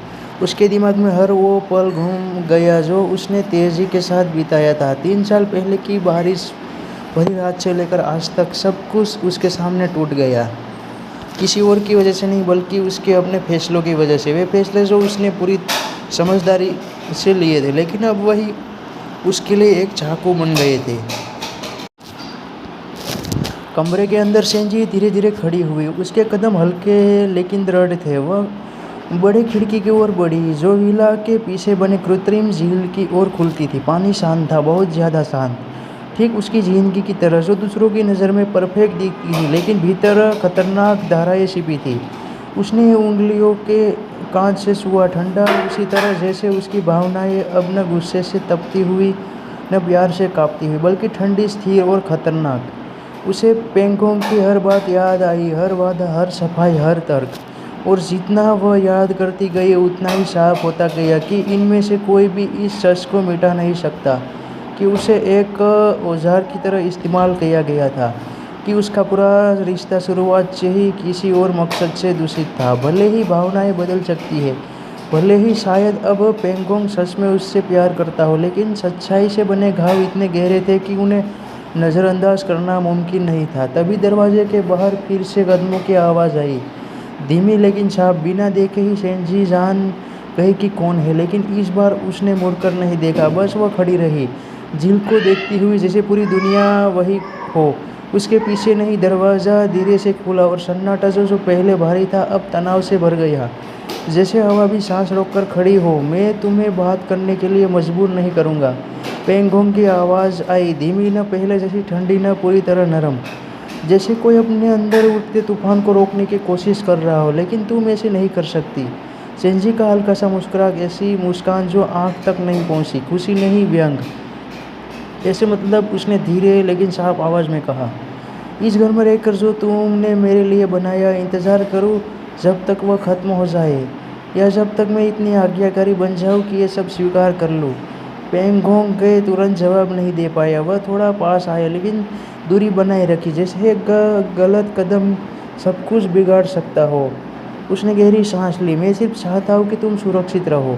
उसके दिमाग में हर वो पल घूम गया जो उसने तेजी के साथ बिताया था। 3 साल पहले की बारिश भरी रात से लेकर आज तक सब कुछ उसके सामने टूट गया। किसी और की वजह से नहीं, बल्कि उसके अपने फैसलों की वजह से। वे फैसले जो उसने पूरी समझदारी से लिए थे, लेकिन अब वही उसके लिए एक चाकू बन गए थे। कमरे के अंदर सेंजी धीरे धीरे खड़ी हुई। उसके कदम हल्के लेकिन दृढ़ थे। वह बड़े खिड़की की ओर बढ़ी, जो विला के पीछे बने कृत्रिम झील की ओर खुलती थी। पानी शांत था, बहुत ज़्यादा शांत, ठीक उसकी जिंदगी की तरह, जो दूसरों की नज़र में परफेक्ट दिखती थी, लेकिन भीतर खतरनाक धाराएं छिपी थी। उसने उंगलियों के कांच से छुआ, ठंडा उसी तरह जैसे उसकी भावनाएं अब न गुस्से से तपती हुई, न प्यार से कांपती हुई, बल्कि ठंडी, स्थिर और खतरनाक। उसे पेंगोंग की हर बात याद आई, हर वादा, हर सफाई, हर तर्क। और जितना वह याद करती गई, उतना ही साफ होता गया कि इनमें से कोई भी इस सच को मिटा नहीं सकता कि उसे एक औजार की तरह इस्तेमाल किया गया था, कि उसका पूरा रिश्ता शुरुआत से ही किसी और मकसद से दूषित था। भले ही भावनाएं बदल सकती है, भले ही शायद अब पेंगोंग सच में उससे प्यार करता हो, लेकिन सच्चाई से बने घाव इतने गहरे थे कि उन्हें नज़रअंदाज करना मुमकिन नहीं था। तभी दरवाजे के बाहर फिर से कदमों की आवाज़ आई, धीमी लेकिन साफ। बिना देखे ही सेंजी जान गई कि कौन है, लेकिन इस बार उसने मुड़कर नहीं देखा, बस वह खड़ी रही, झील को देखती हुई जैसे पूरी दुनिया वही हो। उसके पीछे नहीं, दरवाज़ा धीरे से खुला और सन्नाटा जो पहले भारी था अब तनाव से भर गया। जैसे हवा भी सांस रोककर खड़ी हो। मैं तुम्हें बात करने के लिए मजबूर नहीं करूँगा। पेंगोंग की आवाज़ आई, धीमी, न पहले जैसी ठंडी, न पूरी तरह नरम। जैसे कोई अपने अंदर उठते तूफान को रोकने की कोशिश कर रहा हो, लेकिन तुम ऐसे नहीं कर सकती। सेंजी का हल्का सा मुस्कुराहट, ऐसी मुस्कान जो आँख तक नहीं पहुँची, खुशी नहीं, व्यंग। ऐसे मतलब उसने धीरे लेकिन साफ आवाज़ में कहा, इस घर में रहकर जो तुमने मेरे लिए बनाया, इंतज़ार करूँ जब तक वह ख़त्म हो जाए, या जब तक मैं इतनी आज्ञाकारी बन जाऊँ कि ये सब स्वीकार कर लूँ। पेंगोंग के तुरंत जवाब नहीं दे पाया। वह थोड़ा पास आया लेकिन दूरी बनाए रखी, जैसे एक गलत कदम सब कुछ बिगाड़ सकता हो। उसने गहरी सांस ली। मैं सिर्फ चाहता हूँ कि तुम सुरक्षित रहो।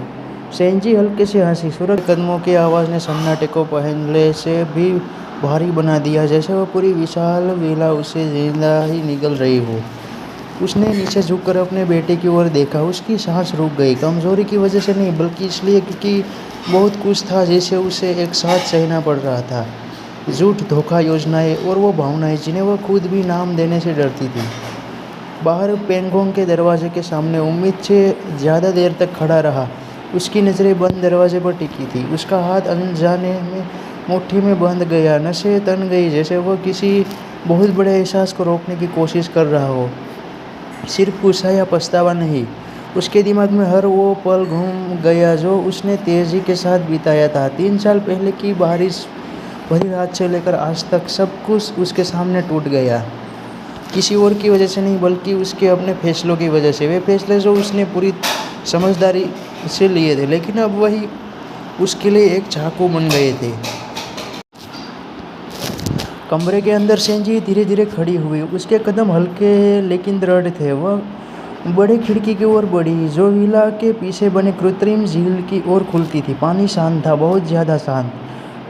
सेंजी हल्के से हंसी। सुरक्षित कदमों की आवाज़ ने सन्नाटे को पहले से भी भारी बना दिया, जैसे वह पूरी विशाल विला उसे जिंदा ही निगल रही हो। उसने नीचे झुककर अपने बेटे की ओर देखा। उसकी सांस रुक गई, कमजोरी की वजह से नहीं, बल्कि इसलिए क्योंकि बहुत कुछ था जिसे उसे एक साथ सहना पड़ रहा था। झूठ, धोखा, योजनाएं और वो भावनाएं जिन्हें वह खुद भी नाम देने से डरती थी। बाहर पेंगोंग के दरवाजे के सामने उम्मीद से ज़्यादा देर तक खड़ा रहा। उसकी नज़रें बंद दरवाजे पर टिकी थी। उसका हाथ अनजाने में मुट्ठी में बंध गया। नसें तन गई, जैसे वह किसी बहुत बड़े एहसास को रोकने की कोशिश कर रहा हो। सिर्फ गुस्सा या पछतावा नहीं, उसके दिमाग में हर वो पल घूम गया जो उसने तेजी के साथ बिताया था। 3 साल पहले की बारिश भरी रात से लेकर आज तक सब कुछ उसके सामने टूट गया। किसी और की वजह से नहीं, बल्कि उसके अपने फैसलों की वजह से। वे फैसले जो उसने पूरी समझदारी से लिए थे, लेकिन अब वही उसके लिए एक चाकू बन गए थे। कमरे के अंदर सेंजी धीरे धीरे खड़ी हुई। उसके कदम हल्के लेकिन दृढ़ थे। वह बड़े खिड़की की ओर बढ़ी, जो विला के पीछे बने कृत्रिम झील की ओर खुलती थी। पानी शांत था, बहुत ज़्यादा शांत,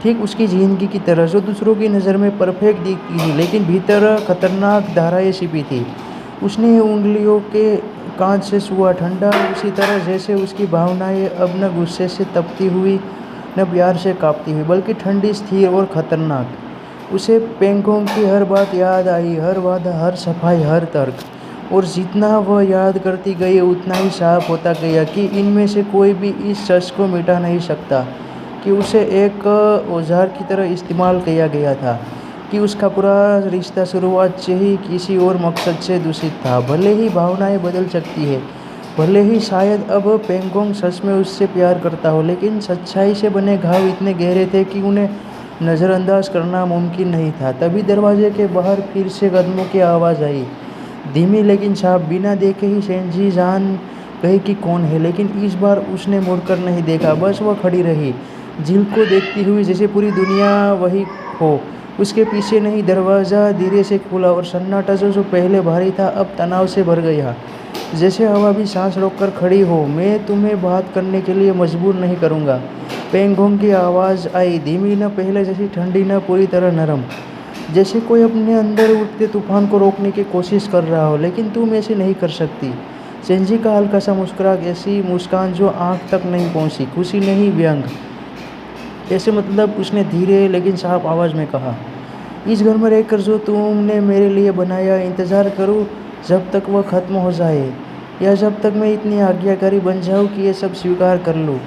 ठीक उसकी जिंदगी की तरह, जो दूसरों की नज़र में परफेक्ट दिखती थी, लेकिन भीतर खतरनाक धाराएं छिपी थी। उसने उंगलियों के कांच से छुआ, ठंडा उसी तरह जैसे उसकी भावनाएं अब न गुस्से से तपती हुई, न प्यार से कांपती हुई, बल्कि ठंडी, स्थिर और खतरनाक। उसे पेंगोंग की हर बात याद आई, हर वादा, हर सफाई, हर तर्क। और जितना वह याद करती गई, उतना ही साफ होता गया कि इनमें से कोई भी इस सच को मिटा नहीं सकता कि उसे एक औजार की तरह इस्तेमाल किया गया था, कि उसका पूरा रिश्ता शुरुआत से ही किसी और मकसद से दूषित था। भले ही भावनाएं बदल सकती है, भले ही शायद अब पेंगोंग सच में उससे प्यार करता हो, लेकिन सच्चाई से बने घाव इतने गहरे थे कि उन्हें नज़रअंदाज करना मुमकिन नहीं था। तभी दरवाजे के बाहर फिर से कदमों की आवाज़ आई, धीमी लेकिन साफ। बिना देखे ही सेंजी जान गई कि कौन है, लेकिन इस बार उसने मुड़कर नहीं देखा, बस वह खड़ी रही, झील को देखती हुई, जैसे पूरी दुनिया वही हो। उसके पीछे नहीं। दरवाज़ा धीरे से खुला और सन्नाटा जो पहले भारी था अब तनाव से भर गया, जैसे हवा भी सांस रोककर खड़ी हो। मैं तुम्हें बात करने के लिए मजबूर नहीं करूँगा, पेंगोंग की आवाज़ आई, धीमी, न पहले जैसी ठंडी, न पूरी तरह नरम, जैसे कोई अपने अंदर उठते तूफान को रोकने की कोशिश कर रहा हो। लेकिन तुम ऐसे नहीं कर सकती। सेंजी का हल्का सा मुस्कुराहट, ऐसी मुस्कान जो आँख तक नहीं पहुँची, खुशी नहीं, व्यंग। ऐसे मतलब उसने धीरे लेकिन साफ आवाज़ में कहा, इस घर में रहकर जो तुमने मेरे लिए बनाया, इंतज़ार करूँ जब तक वह ख़त्म हो जाए, या जब तक मैं इतनी आज्ञाकारी बन जाऊँ कि ये सब स्वीकार कर लूँ।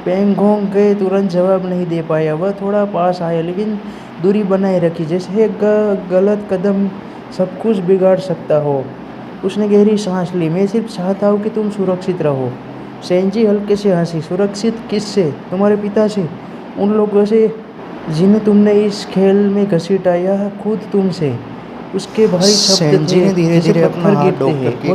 पेंगोंग के तुरंत जवाब नहीं दे पाया। वह थोड़ा पास आया, लेकिन दूरी बनाए रखी, जैसे एक गलत कदम सब कुछ बिगाड़ सकता हो। उसने गहरी सांस ली। मैं सिर्फ चाहता हूँ कि तुम सुरक्षित रहो। सेंजी हल्के से हंसी। सुरक्षित किससे? तुम्हारे पिता से, उन लोगों से जिन्हें तुमने इस खेल में घसीटाया, खुद तुमसे। उसके भारी शब्द थे, धीरे धीरे अपना हाथ डॉक्टर की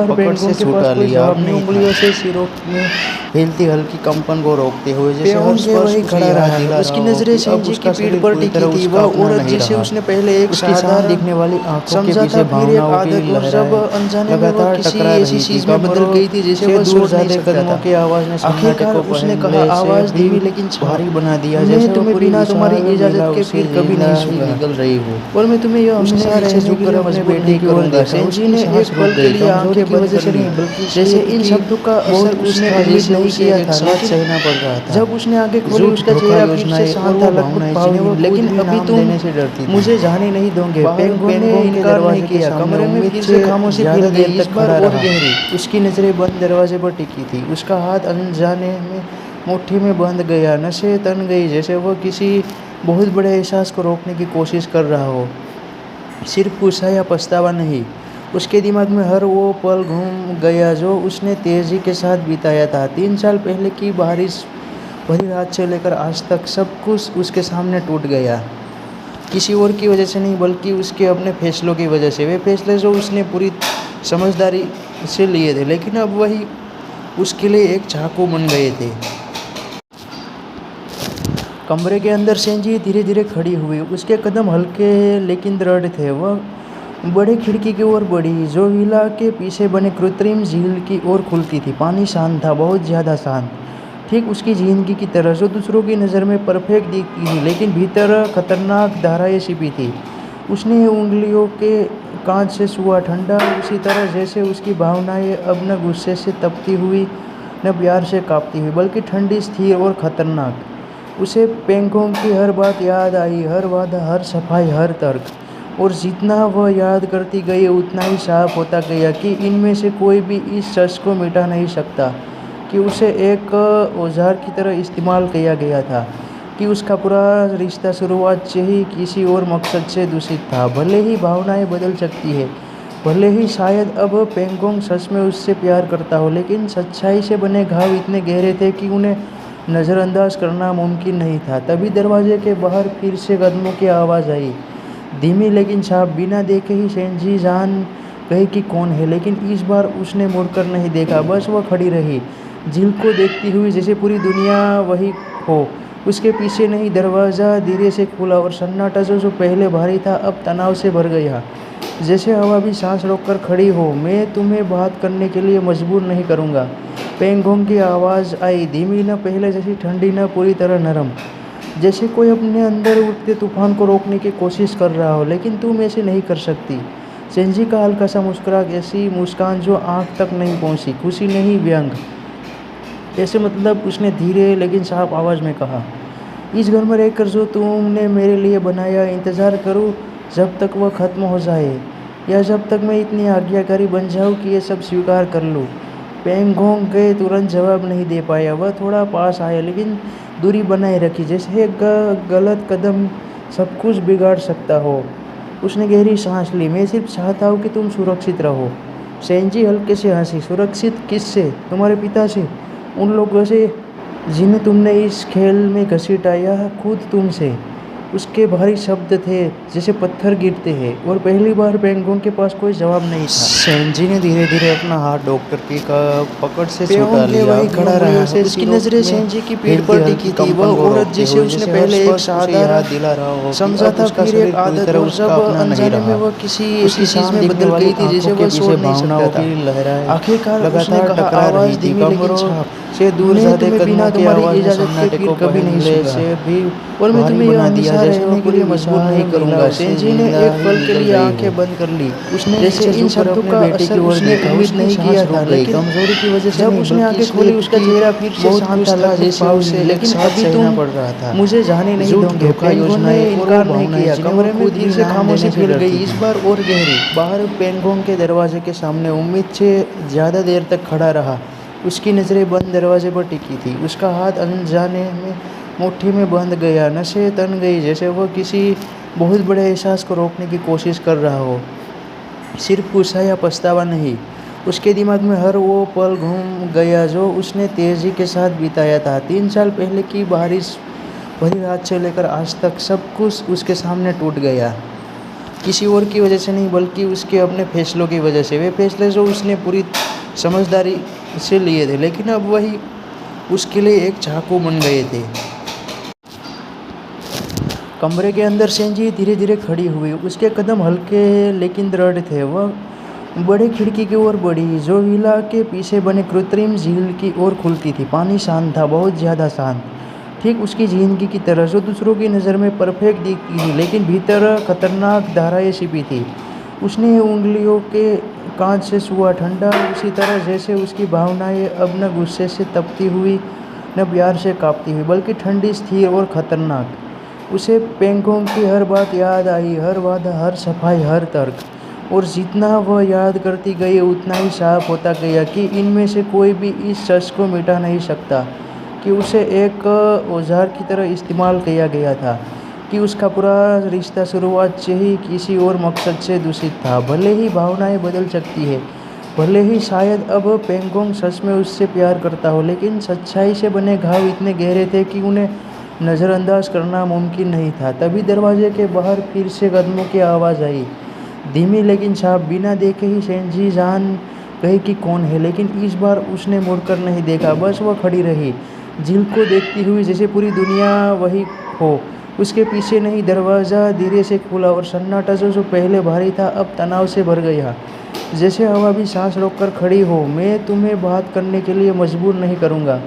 पकड़ से छुटा लिया। अपनी उंगलियों से सिरों में फैलती हल्की कंपन को रोकते हुए, जैसे हर स्पर्श खड़ा रहा। उसकी नजरें सेंजी की पीठ पर टिकी थी। वह औरत जिसे उसने पहले एक साधारण दिखने वाली आंखों के समझा पीछे था, फिर एक भावनाओं की आदत, और जब अनजाने में वह किसी ऐसी चीज में बदल गई थी जिसे वह दूर सोच नहीं जाते सकता कदमों था। की आवाज ने सन्नाटे आखिरकार को उसने पहले कहा, आवाज से धीमी लेकिन भारी बना दिया, मैं जैसे तुम्हें पूरी बिना तुम्हारी विशाल इजाजत लीला के उसे फिर कभी लीला नहीं ही छूंगा, निकल रही हो। और मैं तुम्हें यह उसने हमेशा नीचे रहने के झुककर लिए अपने मजबूर बेटे नहीं की ओर करूंगा। देखा। सेंजी उसकी ने सांस एक रुक पल के गई, लिए आंखें कमजोरी की बंद वजह कर से ली, नहीं, बल्कि जैसे इन शब्दों का असर उसने पहले नहीं किया था। लेकिन सहना पड़ रहा था। जब उसने आंखें खोली, झूठ, उसका धोखा, चेहरा फिर से योजनाएं और शांत वो था, लगभग भावनाएं भावहीन। जिन्हें वो लेकिन खुद भी अभी नाम तुम देने से डरती थी। मुझे जाने नहीं दोगे। पेंगोंग ने के इनकार नहीं दरवाजे के किया। सामने कमरे में उम्मीद फिर से से खामोशी ज्यादा फैल देर गई, इस तक बार खड़ा और रहा। गहरी। उसकी नजरें बंद दरवाजे पर टिकी थी। उसका हाथ अनजाने में मुट्ठी में बंध गया। नसें तन गई, जैसे वह किसी बहुत बड़े एहसास को रोकने की कोशिश कर रहा हो। सिर्फ गुस्सा या पछतावा नहीं, उसके दिमाग में हर वो पल घूम गया जो उसने तेजी के साथ बिताया था। 3 साल पहले की बारिश भरी रात से लेकर आज तक सब कुछ उसके सामने टूट गया। किसी और की वजह से नहीं, बल्कि उसके अपने फैसलों की वजह से। वे फैसले जो उसने पूरी समझदारी से लिए थे, लेकिन अब वही उसके लिए एक चाकू बन गए थे। कमरे के अंदर सेंजी धीरे धीरे खड़ी हुई। उसके कदम हल्के लेकिन दृढ़ थे। वह बड़े खिड़की की ओर बढ़ी, जो विला के पीछे बने कृत्रिम झील की ओर खुलती थी। पानी शांत था, बहुत ज़्यादा शांत, ठीक उसकी जिंदगी की तरह, जो दूसरों की नज़र में परफेक्ट दिखती थी, लेकिन भीतर खतरनाक धाराएं छिपी थी। उसने उंगलियों के कांच से छुआ, ठंडा उसी तरह जैसे उसकी भावनाएं अब न गुस्से से तपती हुई, न प्यार से कांपती हुई, बल्कि ठंडी, स्थिर और खतरनाक। उसे पेंगोंग की हर बात याद आई, हर वादा, हर सफाई, हर तर्क। और जितना वह याद करती गई उतना ही साफ होता गया कि इनमें से कोई भी इस सच को मिटा नहीं सकता कि उसे एक औजार की तरह इस्तेमाल किया गया था, कि उसका पूरा रिश्ता शुरुआत से ही किसी और मकसद से दूषित था। भले ही भावनाएं बदल सकती है, भले ही शायद अब पेंगोंग सच में उससे प्यार करता हो, लेकिन सच्चाई से बने घाव इतने गहरे थे कि उन्हें नज़रअंदाज करना मुमकिन नहीं था। तभी दरवाजे के बाहर फिर से कदमों की आवाज़ आई, धीमी लेकिन साफ। बिना देखे ही सेंजी जान गई कि कौन है, लेकिन इस बार उसने मुड़कर नहीं देखा, बस वह खड़ी रही, झील को देखती हुई, जैसे पूरी दुनिया वही हो। उसके पीछे नहीं। दरवाज़ा धीरे से खुला और सन्नाटा जो पहले भारी था अब तनाव से भर गया, जैसे हवा भी सांस रोककर खड़ी हो। मैं तुम्हें बात करने के लिए मजबूर नहीं करूँगा, पेंगोंग की आवाज़ आई, धीमी, न पहले जैसी ठंडी, न पूरी तरह नरम, जैसे कोई अपने अंदर उठते तूफान को रोकने की कोशिश कर रहा हो। लेकिन तुम ऐसे नहीं कर सकती। सेंजी का हल्का सा मुस्कुराहट, ऐसी मुस्कान जो आँख तक नहीं पहुँची, खुशी नहीं, व्यंग। ऐसे मतलब उसने धीरे लेकिन साफ आवाज़ में कहा, इस घर में रहकर जो तुमने मेरे लिए बनाया, इंतज़ार करूँ जब तक वह ख़त्म हो जाए, या जब तक मैं इतनी आज्ञाकारी बन जाऊँ कि ये सब स्वीकार कर लूँ। पेंगोंग के तुरंत जवाब नहीं दे पाया। वह थोड़ा पास आया, लेकिन दूरी बनाए रखी, जैसे एक गलत कदम सब कुछ बिगाड़ सकता हो। उसने गहरी सांस ली। मैं सिर्फ चाहता हूँ कि तुम सुरक्षित रहो। सेंजी हल्के से हंसी। सुरक्षित किससे? तुम्हारे पिता से, उन लोगों से जिन्हें तुमने इस खेल में घसीटाया, खुद तुमसे। उसके भारी शब्द थे जैसे पत्थर गिरते हैं, और पहली बार पेंगोंग के पास कोई जवाब नहीं था। सेंजी ने धीरे धीरे अपना हाथ डॉक्टर की पकड़ से छुटा लिया। वही खड़ा रहा। उसकी नजरें सेंजी की पीठ पर टिकी थी। वह औरत जिसे उसने पहले एक साधारण समझा था, फिर एक आदत, और सब अनजाने में वह किसी ऐसी चीज में बदल गई थी जिसे वह सोच नहीं सकता था। आखिरकार उसने कहा, आवाज धीमी लेकिन साफ, से दूर जाते बिना तुम्हारी इजाजत के फिर कभी नहीं सुना, और मैं तुम्हें हमेशा रहने के लिए मजबूर नहीं करूंगा। सेंजी ने एक पल के लिए आंखें बंद कर ली, उसने जैसे इन शब्दों का असर उसने उम्मीद नहीं किया था, लेकिन कमजोरी की वजह से जब उसने आंखें खोली उसका चेहरा फिर से शांत था जैसे उसे, लेकिन अभी तुम पड़ रहा था। मुझे जाने नहीं दोगे। पेंगोंग ने इनकार नहीं किया। कमरे में फिर से खामोशी फैल गई, इस बार और गहरी। बाहर पेंगोंग के दरवाजे के सामने उम्मीद से ज़्यादा देर तक खड़ा रहा। उसकी नज़रें बंद दरवाजे पर टिकी थी। उसका हाथ अनजाने में मुट्ठी में बंध गया, नसें तन गई, जैसे वह किसी बहुत बड़े एहसास को रोकने की कोशिश कर रहा हो, सिर्फ गुस्सा या पछतावा नहीं। उसके दिमाग में हर वो पल घूम गया जो उसने तेज़ी के साथ बिताया था। 3 साल पहले की बारिश भरी रात से लेकर आज तक सब कुछ उसके सामने टूट गया, किसी और की वजह से नहीं, बल्कि उसके अपने फैसलों की वजह से। वे फैसले जो उसने पूरी समझदारी से लिए थे, लेकिन अब वही उसके लिए एक चाकू बन गए थे। कमरे के अंदर सेंजी धीरे धीरे खड़ी हुई। उसके कदम हल्के लेकिन दृढ़ थे। वह बड़े खिड़की की ओर बढ़ी, जो विला के पीछे बने कृत्रिम झील की ओर खुलती थी। पानी शांत था, बहुत ज़्यादा शांत, ठीक उसकी जिंदगी की तरह, जो दूसरों की नज़र में परफेक्ट दिखती थी, लेकिन भीतर खतरनाक धाराएं छिपी थी। उसने उंगलियों के कांच से छुआ, ठंडा उसी तरह जैसे उसकी भावनाएं अब न गुस्से से तपती हुई, न प्यार से कांपती हुई, बल्कि ठंडी, स्थिर और खतरनाक। उसे पेंगोंग की हर बात याद आई, हर वादा, हर सफाई, हर तर्क, और जितना वह याद करती गई उतना ही साफ होता गया कि इनमें से कोई भी इस सच को मिटा नहीं सकता कि उसे एक औजार की तरह इस्तेमाल किया गया था, कि उसका पूरा रिश्ता शुरुआत से ही किसी और मकसद से दूषित था। भले ही भावनाएं बदल सकती है, भले ही शायद अब पेंगोंग सच में उससे प्यार करता हो, लेकिन सच्चाई से बने घाव इतने गहरे थे कि उन्हें नज़रअंदाज करना मुमकिन नहीं था। तभी दरवाजे के बाहर फिर से कदमों की आवाज़ आई, धीमी लेकिन साफ। बिना देखे ही सेंजी जान गई कि कौन है, लेकिन इस बार उसने मुड़कर नहीं देखा, बस वह खड़ी रही, झील को देखती हुई, जैसे पूरी दुनिया वही हो। उसके पीछे नहीं। दरवाज़ा धीरे से खुला और सन्नाटा जो पहले भारी था अब तनाव से भर गया, जैसे हवा भी सांस रोककर खड़ी हो। मैं तुम्हें बात करने के लिए मजबूर नहीं करूँगा,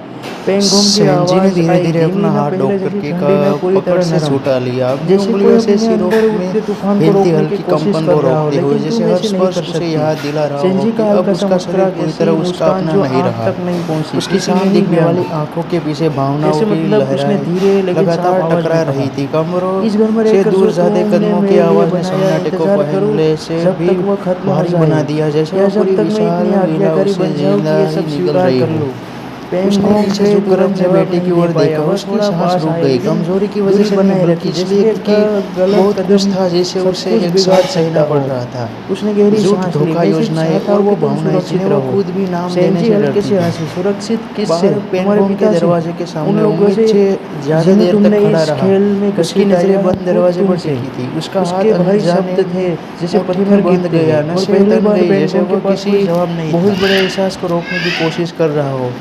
पेंगोंग की सेंजी ने आवाज धीरे आई धीरे धीमी अपना न हाथ पहले डॉक्टर जैसी की ठंडी न पूरी पकड़ तरह से नरम, छुटा लिया। अपनी जैसे कोई उंगलियों से अपने सिरों अंदर में उठते तूफान को फैलती रोकने की हल्की कोशिश कंपन कर को रहा हो, रोकते हुए लेकिन जैसे तुम हर ऐसे नहीं कर स्पर्श उसे सकती। याद दिला रहा हो सेंजी कि का अब हल्का सा उसका शरीर मुस्कुराहट, पूरी ऐसी तरह उसका मुस्कान अपना जो नहीं आँख रहा। तक नहीं पहुंची, उसकी किसी में साफ ही दिखने व्यंग, वाली आंखों के पीछे भावनाओं जैसे की मतलब उसने धीरे लहराएं लेकिन साफ लगातार आवाज में टकरा कहा, रही थी। कमरों इस घर में से रहकर दूर जो जाते तुमने कदमों की मेरे लिए आवाज ने बनाया, सन्नाटे को इंतजार करूं पहले से जब भी तक वह खत्म हो भारी जाए, बना दिया, जैसे या वो जब पूरी तक मैं विशाल इतनी लीला आज्ञाकारी उससे बन जाऊं कि जिंदा ये ही सब निकल स्वीकार रही कर हो। लूं। उसने पेंगोंग नीचे के झुककर तुरंत अपने जवाब बेटे की नहीं दे ओर पाया, देखा। वह उसकी थोड़ा सांस पास रुक आया, गई, लेकिन कमजोरी की वजह दूरी से नहीं बनाए बल्कि रखी, इसलिए जैसे एक क्योंकि गलत बहुत कुछ कदम था जिसे सब उसे कुछ एक बिगाड़ साथ सकता सहना हो। पड़ रहा था। उसने गहरी झूठ, सांस ली, धोखा, मैं सिर्फ योजनाएं चाहता और हूँ वो कि तुम भावनाएं सुरक्षित जिन्हें वो रहो। खुद भी नाम देने सेंजी से हल्के डरती से थी। हंसी, सुरक्षित किससे? बाहर तुम्हारे पेंगोंग के पिता से, दरवाजे के उन सामने लोगों उम्मीद से से ज्यादा जिन्हें देर तक तुमने खड़ा इस रहा। खेल में उसकी नजरें घसीटाया, बंद खुद दरवाजे पर तुमसे। टिकी थी। उसका उसके हाथ भारी अनजाने शब्द थे जैसे मुट्ठी पत्थर में बंद गिरते गया, हैं, और नसें पहली तन बार गई जैसे पेंगोंग के वो पास किसी कोई जवाब नहीं था। बहुत बड़े एहसास को रोकने की कोशिश कर रहा हो।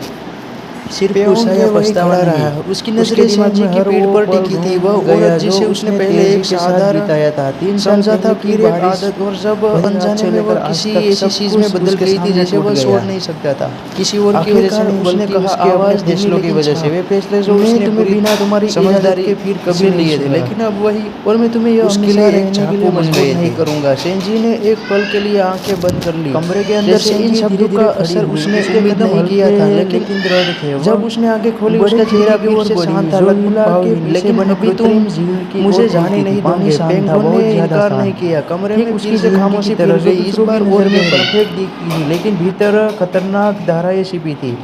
सिर्फ पेंगोंग गुस्सा के या वहीं पछतावा खड़ा नहीं, रहा। उसकी उसके नजरें दिमाग सेंजी में की हर पीठ वो पर पल टिकी थी। घूम वह गया औरत जो जिसे उसने उसने पहले तेजी एक के साथ साधारण बिताया था। 3 साल समझा था, पहले की फिर एक बारिश आदत, और जब भरी रात अनजाने से में वह लेकर आज किसी तक ऐसी सब चीज में कुछ बदल उसके गई थी सामने जिसे टूट वह गया। छोड़ नहीं सकता था। किसी और की वजह से आखिरकार नहीं उसने बल्कि कहा, उसके आवाज अपने धीमी फैसलों की लेकिन वजह से। साफ, वे फैसले जो मैं उसने तुम्हें पूरी बिना तुम्हारी समझदारी इजाजत के फिर कभी से नहीं लिए थे, छूंगा, लेकिन अब वही और मैं तुम्हें यह उसके हमेशा लिए एक रहने के लिए चाकू बन मजबूर गए नहीं थे। करूंगा। सेंजी ने एक पल के लिए आंखें बंद कर ली, कमरे के अंदर जैसे इन सेंजी शब्दों धीरे का धीरे खड़ी असर हुई। उसने उसके उम्मीद कदम नहीं किया हल्के था, लेकिन दृढ़ थे। जब वह उसने आंखें खोली, बड़े उसका चेहरा खिड़की की फिर ओर से बढ़ी, शांत था, जो लगभग हिला के भावहीन। पीछे लेकिन बने अभी तुम कृत्रिम झील की ओर मुझे जाने खुलती थी। नहीं पानी दोगे। शांत था, पेंगुइन बहुत ने ज्यादा इनकार नहीं शांत, किया। कमरे ठीक में फिर उसकी से जिंदगी की खामोशी तरह फैल जो गई, इस दूसरों की बार और नजर में गहरी। परफेक्ट दिखती थी, लेकिन भीतर खतरनाक धाराएं छिपी थी।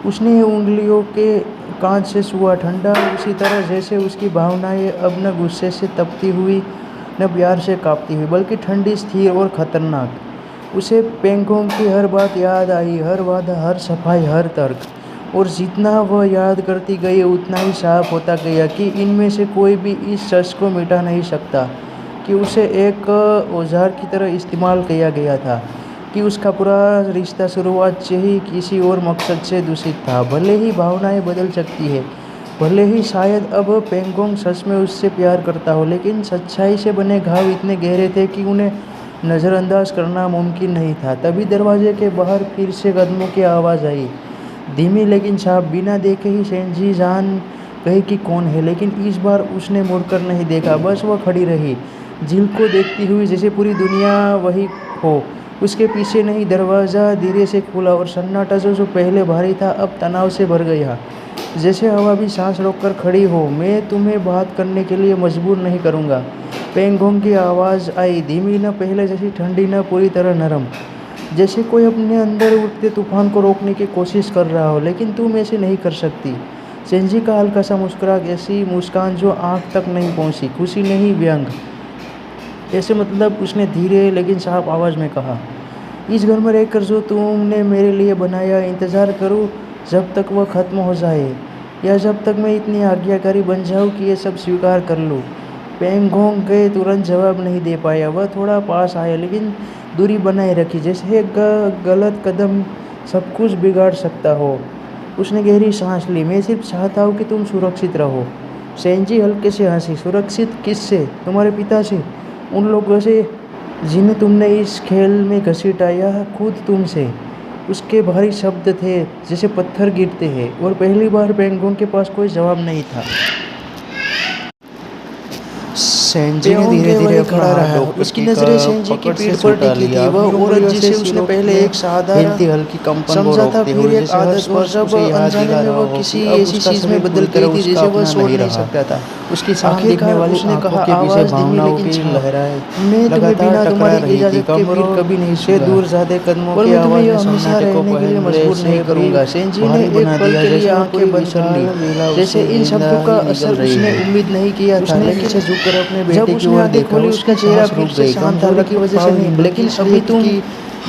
उसने उंगलियों के कांच से छुआ, ठंडा उसी तरह जैसे उसकी भावनाएं अब न गुस्से से तपती हुई न प्यार से कांपती हुई, बल्कि ठंडी, स्थिर और खतरनाक। उसे पेंगोंग की हर बात याद आई, हर वादा, हर सफाई, हर तर्क, और जितना वह याद करती गई उतना ही साफ होता गया कि इनमें से कोई भी इस सच को मिटा नहीं सकता कि उसे एक औजार की तरह इस्तेमाल किया गया था, कि उसका पूरा रिश्ता शुरुआत से ही किसी और मकसद से दूषित था। भले ही भावनाएं बदल सकती है, भले ही शायद अब पेंगोंग सच में उससे प्यार करता हो, लेकिन सच्चाई से बने घाव इतने गहरे थे कि उन्हें नज़रअंदाज करना मुमकिन नहीं था। तभी दरवाजे के बाहर फिर से कदमों की आवाज़ आई, धीमी लेकिन साफ। बिना देखे ही सेंजी जान गई कि कौन है, लेकिन इस बार उसने मुड़कर नहीं देखा, बस वह खड़ी रही, झील को देखती हुई, जैसे पूरी दुनिया वही हो उसके पीछे नहीं। दरवाज़ा धीरे से खुला और सन्नाटा जो पहले भारी था अब तनाव से भर गया, जैसे हवा भी सांस रोककर खड़ी हो। मैं तुम्हें बात करने के लिए मजबूर नहीं करूँगा, पेंगोंग की आवाज़ आई, धीमी, न पहले जैसी ठंडी, न पूरी तरह नरम, जैसे कोई अपने अंदर उठते तूफान को रोकने की कोशिश कर रहा हो, लेकिन तुम ऐसे नहीं कर सकती। सेंजी का हल्का सा मुस्कुराहट, ऐसी मुस्कान जो आँख तक नहीं पहुँची, खुशी नहीं, व्यंग। ऐसे मतलब उसने धीरे लेकिन साफ आवाज़ में कहा, इस घर में रहकर जो तुमने मेरे लिए बनाया, इंतज़ार करूँ जब तक वह ख़त्म हो जाए, या जब तक मैं इतनी आज्ञाकारी बन जाऊँ कि ये सब स्वीकार कर लूँ। पेंगोंग के तुरंत जवाब नहीं दे पाया। वह थोड़ा पास आया, लेकिन दूरी बनाए रखी, जैसे एक गलत कदम सब कुछ बिगाड़ सकता हो। उसने गहरी सांस ली, मैं सिर्फ चाहता हूँ कि तुम सुरक्षित रहो। सेंजी हल्के से हंसी, सुरक्षित किससे? तुम्हारे पिता से, उन लोगों से जिन्हें तुमने इस खेल में घसीटाया, खुद तुमसे। उसके भारी शब्द थे जैसे पत्थर गिरते हैं, और पहली बार पेंगोंग के पास कोई जवाब नहीं था। सेंजी ने धीरे धीरे खड़ा रहा। उसकी नजरें सेंजी की पीठ पर टिकी थी। वह औरत जिसे उसने पहले एक साधारण हल्की कंपन को रोकते हुए, फिर एक आदत, और जब अनजाने में वो किसी ऐसी चीज में बदल गई थी जिसे वह छोड़ नहीं सकता था। उसकी साफ दिखने वाली आंखों के पीछे भावनाओं की लहराएं लगातार टकरा रही थी। कमरों कभी नहीं से दूर जाते कदमों की आवाज ने सन्नाटे को मजबूर नहीं करूंगा। सेंजी ने एक पल के लिए आंखें बंद कर ली, जैसे इन शब्दों का असर उसने उम्मीद नहीं किया था, लेकिन झुककर अपने बेटे की ओर देखा। उसका चेहरा फिर से शांत था, की वजह से नहीं, लेकिन अभी तुम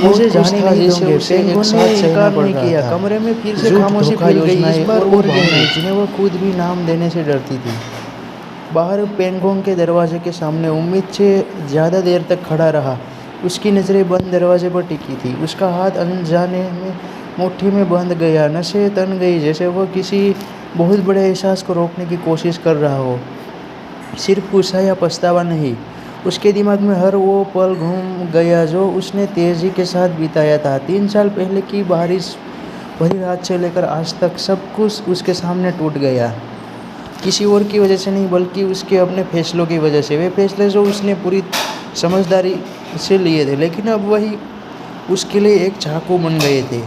मुझे जाने नहीं दोगे। पेंगोंग ने इनकार नहीं किया। कमरे में फिर से खामोशी फैल गई, इस बार और गहरी, जिन्हें वो खुद भी नाम देने से डरती थी। बाहर पेंगोंग के दरवाजे के सामने उम्मीद से ज़्यादा देर तक खड़ा रहा। उसकी नज़रें बंद दरवाजे पर टिकी थी, उसका हाथ अनजाने में मुट्ठी में बंध गया, नसें तन गई, जैसे वह किसी बहुत बड़े एहसास को रोकने की कोशिश कर रहा हो। सिर्फ गुस्सा या पछतावा नहीं, उसके दिमाग में हर वो पल घूम गया जो उसने तेजी के साथ बिताया था। 3 साल पहले की बारिश भरी रात से लेकर आज तक सब कुछ उसके सामने टूट गया। किसी और की वजह से नहीं बल्कि उसके अपने फैसलों की वजह से। वे फैसले जो उसने पूरी समझदारी से लिए थे, लेकिन अब वही उसके लिए एक चाकू बन गए थे।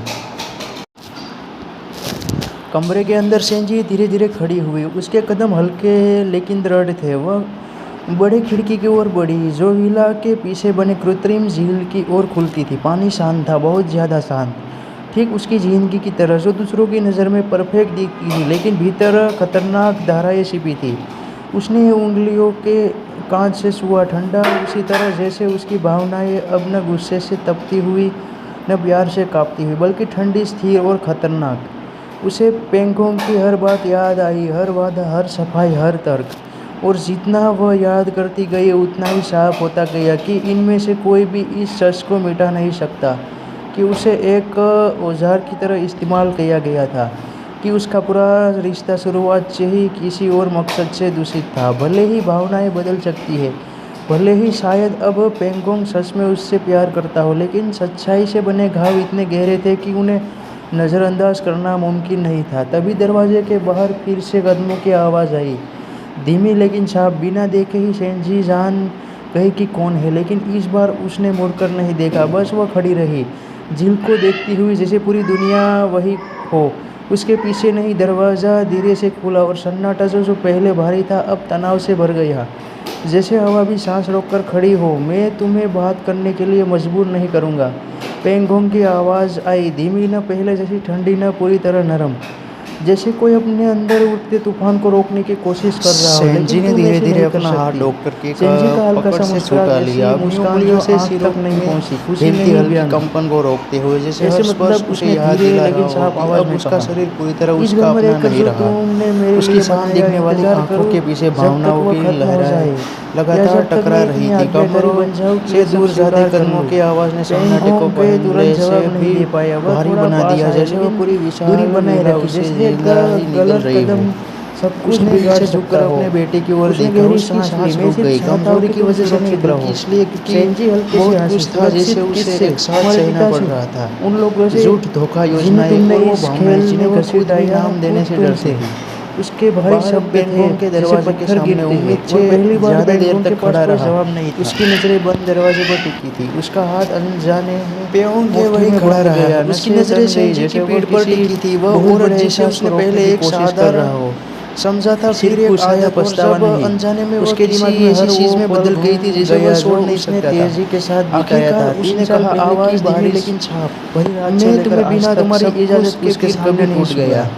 कमरे के अंदर सेंजी धीरे धीरे खड़ी हुई। उसके कदम हल्के लेकिन दृढ़ थे। वह बड़े खिड़की की ओर बढ़ी जो विला के पीछे बने कृत्रिम झील की ओर खुलती थी। पानी शांत था, बहुत ज़्यादा शांत, ठीक उसकी जिंदगी की तरह, जो दूसरों की नज़र में परफेक्ट दिखती थी लेकिन भीतर खतरनाक धाराएं छिपी थी। उसने उंगलियों के कांच से छुआ, ठंडा उसी तरह जैसे उसकी भावनाएं अब न गुस्से से तपती हुई न प्यार से कांपती हुई, बल्कि ठंडी, स्थिर और खतरनाक। उसे पेंगोंग की हर बात याद आई, हर वादा, हर सफाई, हर तर्क। और जितना वह याद करती गई उतना ही साफ होता गया कि इनमें से कोई भी इस सच को मिटा नहीं सकता कि उसे एक औजार की तरह इस्तेमाल किया गया था, कि उसका पूरा रिश्ता शुरुआत से ही किसी और मकसद से दूषित था। भले ही भावनाएं बदल सकती है, भले ही शायद अब पेंगोंग सच में उससे प्यार करता हो, लेकिन सच्चाई से बने घाव इतने गहरे थे कि उन्हें नज़रअंदाज करना मुमकिन नहीं था। तभी दरवाजे के बाहर फिर से कदमों की आवाज़ आई, धीमी लेकिन साफ। बिना देखे ही सेंजी जान गई कि कौन है, लेकिन इस बार उसने मुड़कर नहीं देखा, बस वह खड़ी रही, झील को देखती हुई, जैसे पूरी दुनिया वही हो। उसके पीछे नहीं। दरवाज़ा धीरे से खुला और सन्नाटा जो पहले भारी था अब तनाव से भर गया, जैसे हवा भी सांस रोककर खड़ी हो। मैं तुम्हें बात करने के लिए मजबूर नहीं करूँगा, पेंगोंग की आवाज़ आई, धीमी, न पहले जैसी ठंडी, न पूरी तरह नरम, जैसे कोई अपने अंदर उठते तूफान को रोकने की कोशिश कर रहा हो। सेंजी ने धीरे धीरे अपना हाथ डॉक्टर की पकड़ से छुटा लिया। मुस्कान से सिर तक नहीं पहुंची, हिलती हल्की कंपन को रोकते हुए, जैसे हर स्पर्श उसे याद दिला रहा हो कि अब उसका शरीर पूरी तरह उसका अपना नहीं रहा। उसकी सामने दिखने वाली आंखों के पीछे भावनाओं की लहरें लगातार टकरा रही थी। कमरों से दूर जाते कदमों की आवाज ने सन्नाटे को पहले से भी भारी बना दिया, जैसे वो पूरी विशाल लीला उसे जिंदा ही निकल रही हो। सब कुछ उसने नीचे झुककर अपने बेटे की ओर देखा। उसकी सांस रुक गई, कमजोरी की वजह से नहीं बल्कि इसलिए क्योंकि बहुत कुछ था जैसे उसे एक साथ सहना पड़ रहा था। उन लोगों से झूठ, धोखा, योजनाएं और वो भावनाएं जिन्हें वो खुद भी नाम देने से डरते थे। उसके भारी शब्द पेंगोंग के दरवाजे के सामने उम्मीद से ज्यादा देर तक खड़ा रहा। जवाब नहीं था। उसकी नजरें बंद दरवाजे पर टिकी थी। उसका हाथ अनजाने पेंगोंग के वहीं खड़ा रहा। उसकी नजरें सेंजी की पीठ पर टिकी थी। वह औरत जिसे उसने पहले एक साधारण समझा था, फिर एक आया पछतावा नहीं। अनजाने में उसके दिमाग में ऐसी चीज में बदल गई थी जिसे वह छोड़ नहीं सकता था। तेजी के साथ बिताया था। उसने कहा, आवाज धीमी लेकिन छाप, मैं तुम्हें बिना तुम्हारी इजाजत के फिर कभी टूट गया।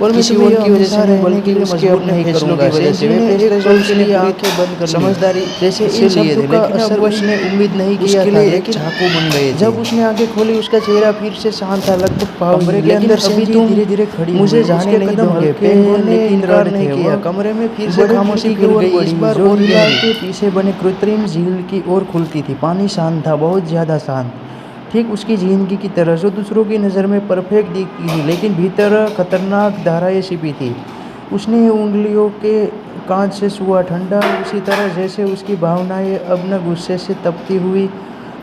और किसी और की वजह से नहीं बल्कि उसके अपने फैसलों की वजह से। वे फैसले उसके लिए आंखें बंद कर समझदारी जैसे इन शब्दों का असर उसने उम्मीद नहीं किया था, लेकिन चाकू बन गए थे। जब उसने आंखें खोली उसका चेहरा फिर से शांत था, लगभग कमरे के अंदर अभी तुम धीरे धीरे खड़ी मुझे जाने नहीं दोगे। पेंगोंग ने इनकार नहीं किया। कमरे में फिर से खामोशी गिर गई। इस बार जो विला के पीछे बने कृत्रिम झील की ओर खुलती थी। पानी शांत था, बहुत ज़्यादा शांत, ठीक उसकी जिंदगी की तरह, जो दूसरों की नज़र में परफेक्ट दिखती थी लेकिन भीतर खतरनाक धाराएं छिपी थी। उसने उंगलियों के कांच से छुआ, ठंडा उसी तरह जैसे उसकी भावनाएं अब न गुस्से से तपती हुई